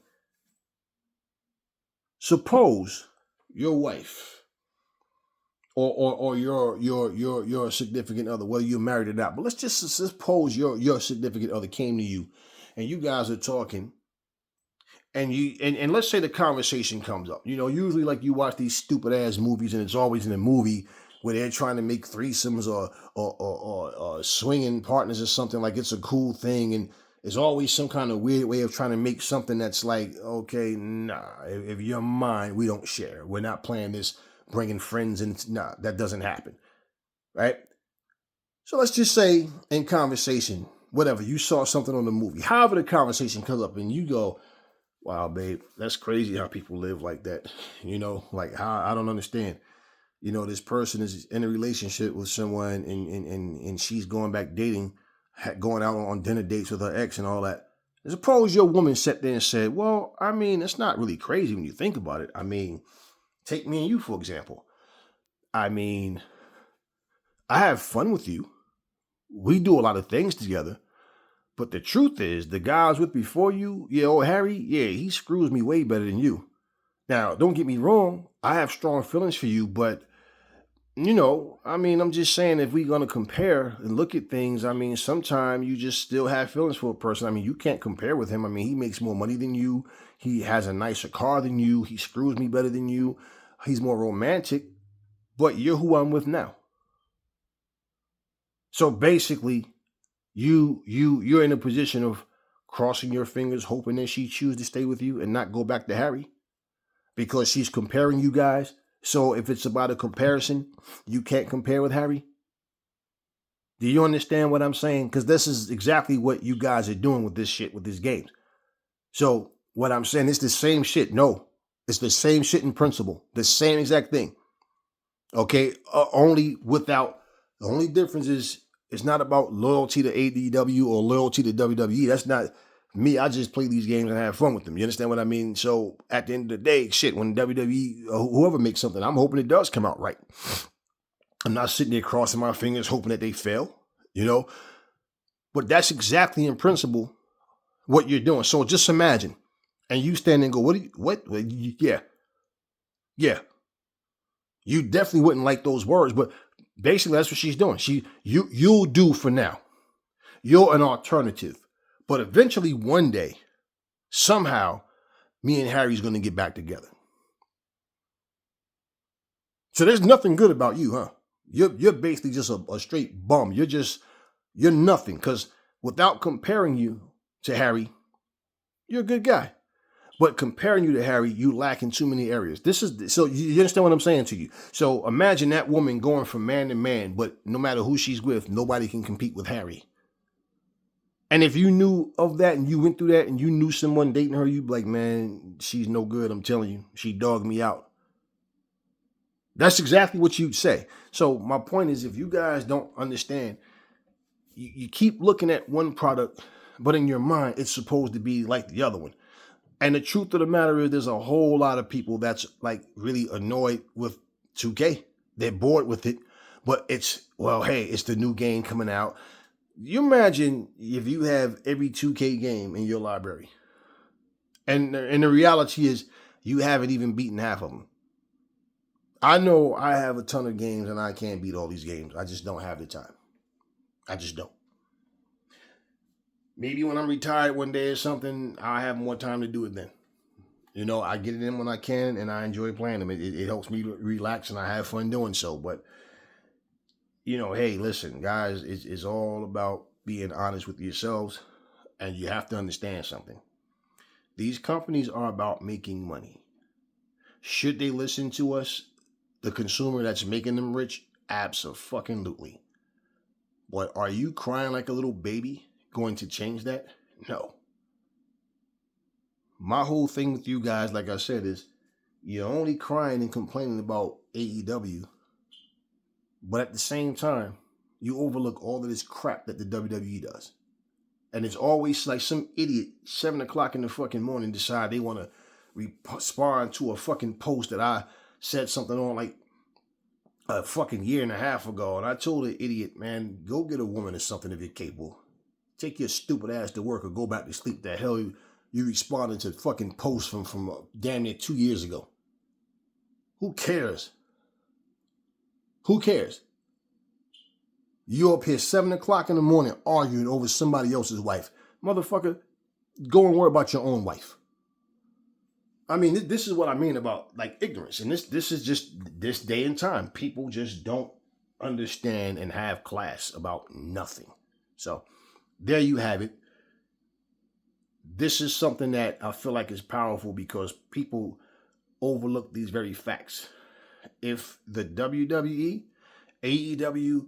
Suppose your wife or your significant other, whether you're married or not, but let's just suppose your significant other came to you and you guys are talking and let's say the conversation comes up. Usually like you watch these stupid ass movies and it's always in a movie where they're trying to make threesomes or swinging partners or something, like it's a cool thing. And there's always some kind of weird way of trying to make something that's like, okay, nah, if you're mine, we don't share. We're not playing this, bringing friends in. Nah, that doesn't happen, right? So let's just say in conversation, whatever, you saw something on the movie. However the conversation comes up and you go, wow, babe, that's crazy how people live like that. Like how I don't understand. This person is in a relationship with someone and she's going back dating, going out on dinner dates with her ex and all that. Suppose your woman sat there and said, well, I mean, it's not really crazy when you think about it. I mean, take me and you, for example. I mean, I have fun with you. We do a lot of things together. But the truth is, the guy I was with before you, old Harry, he screws me way better than you. Now, don't get me wrong. I have strong feelings for you, but you know, I mean, I'm just saying if we're gonna compare and look at things, I mean, sometimes you just still have feelings for a person. I mean, you can't compare with him. I mean, he makes more money than you. He has a nicer car than you. He screws me better than you. He's more romantic, but you're who I'm with now. So basically, you're in a position of crossing your fingers, hoping that she chooses to stay with you and not go back to Harry because she's comparing you guys. So if it's about a comparison, you can't compare with Harry. Do you understand what I'm saying? Because this is exactly what you guys are doing with this shit, with this game. So what I'm saying, it's the same shit. No, it's the same shit in principle. The same exact thing. Okay, only without, the only difference is it's not about loyalty to AEW or loyalty to WWE. That's not me. I just play these games and have fun with them. You understand what I mean? So at the end of the day, shit, when WWE or whoever makes something, I'm hoping it does come out right. I'm not sitting there crossing my fingers hoping that they fail, you know? But that's exactly in principle what you're doing. So just imagine, and you stand and go, what? Yeah. You definitely wouldn't like those words, but basically that's what she's doing. You'll do for now. You're an alternative. But eventually one day, somehow, me and Harry's going to get back together. So there's nothing good about you, huh? You're basically just a straight bum. You're nothing. Because without comparing you to Harry, you're a good guy. But comparing you to Harry, you lack in too many areas. So you understand what I'm saying to you. So imagine that woman going from man to man, but no matter who she's with, nobody can compete with Harry. And if you knew of that and you went through that and you knew someone dating her, you'd be like, man, she's no good. I'm telling you, she dogged me out. That's exactly what you'd say. So my point is, if you guys don't understand, you keep looking at one product, but in your mind, it's supposed to be like the other one. And the truth of the matter is there's a whole lot of people that's like really annoyed with 2K. They're bored with it, but it's the new game coming out. You imagine if you have every 2K game in your library. And the reality is you haven't even beaten half of them. I know I have a ton of games and I can't beat all these games. I just don't have the time. I just don't. Maybe when I'm retired one day or something, I'll have more time to do it then. You know, I get it in when I can and I enjoy playing them. It helps me relax and I have fun doing so. But, you know, hey, listen, guys, it's all about being honest with yourselves. And you have to understand something. These companies are about making money. Should they listen to us, the consumer that's making them rich? Abso-fucking-lutely. But are you crying like a little baby going to change that? No. My whole thing with you guys, like I said, is you're only crying and complaining about AEW, but at the same time, you overlook all of this crap that the WWE does. And it's always like some idiot, 7 o'clock in the fucking morning, decide they want to respond to a fucking post that I said something on like a fucking year and a half ago. And I told the idiot, man, go get a woman or something if you're capable. Take your stupid ass to work or go back to sleep. The hell you responded to fucking posts from damn near 2 years ago. Who cares? Who cares? You up here 7 o'clock in the morning arguing over somebody else's wife. Motherfucker, go and worry about your own wife. I mean, this is what I mean about like ignorance. And this is just this day and time. People just don't understand and have class about nothing. So there you have it. This is something that I feel like is powerful because people overlook these very facts. If the WWE, AEW,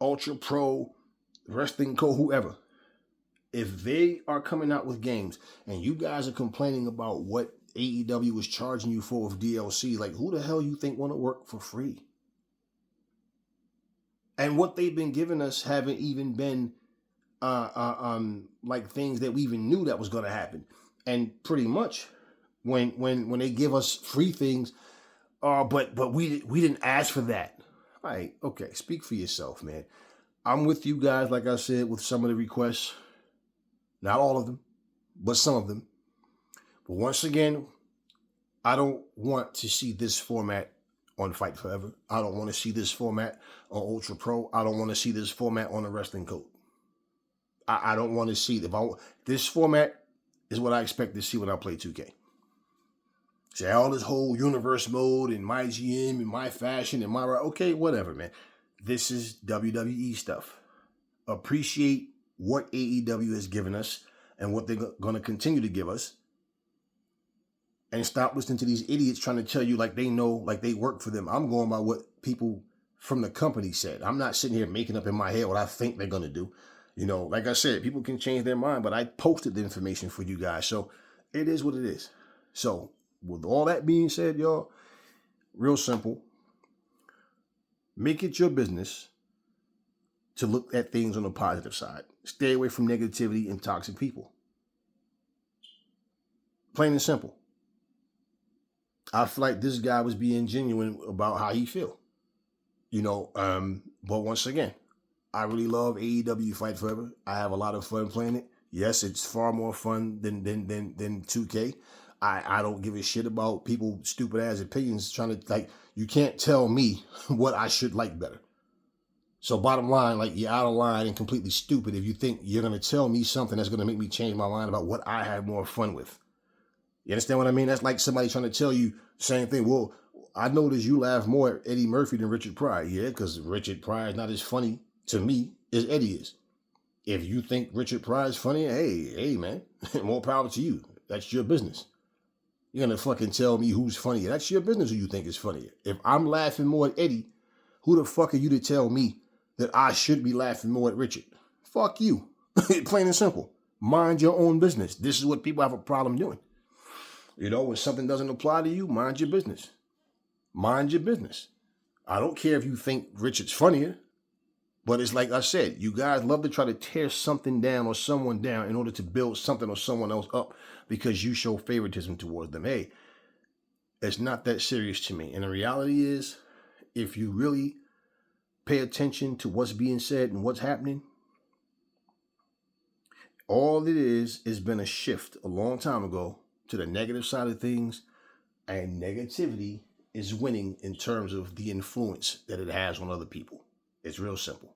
Ultra Pro, Wrestling Co., whoever, if they are coming out with games and you guys are complaining about what AEW is charging you for with DLC, like who the hell you think want to work for free? And what they've been giving us haven't even been like things that we even knew that was going to happen. And pretty much when they give us free things, but we didn't ask for that. All right, okay, speak for yourself, man. I'm with you guys, like I said, with some of the requests. Not all of them, but some of them. But once again, I don't want to see this format on Fight Forever. I don't want to see this format on Ultra Pro. I don't want to see this format on the Wrestling Code. I don't want to see it. This format is what I expect to see when I play 2K. See, all this whole universe mode and my GM and my fashion and my... Okay, whatever, man. This is WWE stuff. Appreciate what AEW has given us and what they're going to continue to give us. And stop listening to these idiots trying to tell you like they know, like they work for them. I'm going by what people from the company said. I'm not sitting here making up in my head what I think they're going to do. You know, like I said, people can change their mind, but I posted the information for you guys. So it is what it is. So with all that being said, y'all, real simple. Make it your business to look at things on the positive side. Stay away from negativity and toxic people. Plain and simple. I feel like this guy was being genuine about how he feel. You know, but once again, I really love AEW Fight Forever. I have a lot of fun playing it. Yes, it's far more fun than 2K. I don't give a shit about people stupid ass opinions trying to, like, you can't tell me what I should like better. So bottom line, like, you're out of line and completely stupid if you think you're going to tell me something that's going to make me change my mind about what I have more fun with. You understand what I mean? That's like somebody trying to tell you the same thing. Well, I noticed you laugh more at Eddie Murphy than Richard Pryor. Yeah, because Richard Pryor is not as funny to me as Eddie is. If you think Richard Pryor is funny, hey, man, more power to you. That's your business. You're going to fucking tell me who's funnier. That's your business who you think is funnier. If I'm laughing more at Eddie, who the fuck are you to tell me that I should be laughing more at Richard? Fuck you. Plain and simple. Mind your own business. This is what people have a problem doing. You know, when something doesn't apply to you, mind your business. Mind your business. I don't care if you think Richard's funnier, but it's like I said, you guys love to try to tear something down or someone down in order to build something or someone else up because you show favoritism towards them. Hey, it's not that serious to me. And the reality is, if you really pay attention to what's being said and what's happening, all it is has been a shift a long time ago to the negative side of things, and negativity is winning in terms of the influence that it has on other people. It's real simple.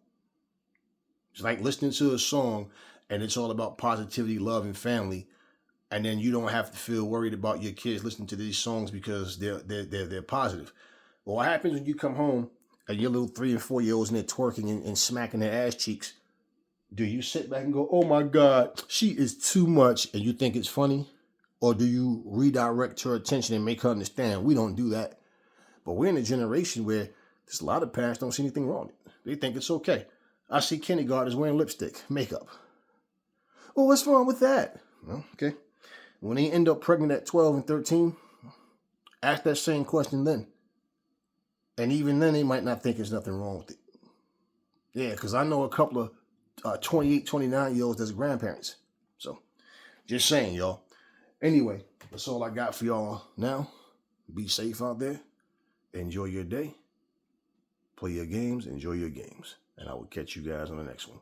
It's like listening to a song and it's all about positivity, love, and family, and then you don't have to feel worried about your kids listening to these songs because they're positive. Well, what happens when you come home and your little 3 and 4 year olds in there twerking and smacking their ass cheeks? Do you sit back and go, oh my God, she is too much, and you think it's funny? Or do you redirect her attention and make her understand? We don't do that. But we're in a generation where there's a lot of parents don't see anything wrong. They think it's okay. I see kindergartners wearing lipstick, makeup. Well, what's wrong with that? Well, okay. When they end up pregnant at 12 and 13, ask that same question then. And even then, they might not think there's nothing wrong with it. Yeah, because I know a couple of 28, 29-year-olds that's grandparents. So, just saying, y'all. Anyway, that's all I got for y'all now. Be safe out there. Enjoy your day. Play your games. Enjoy your games. And I will catch you guys on the next one.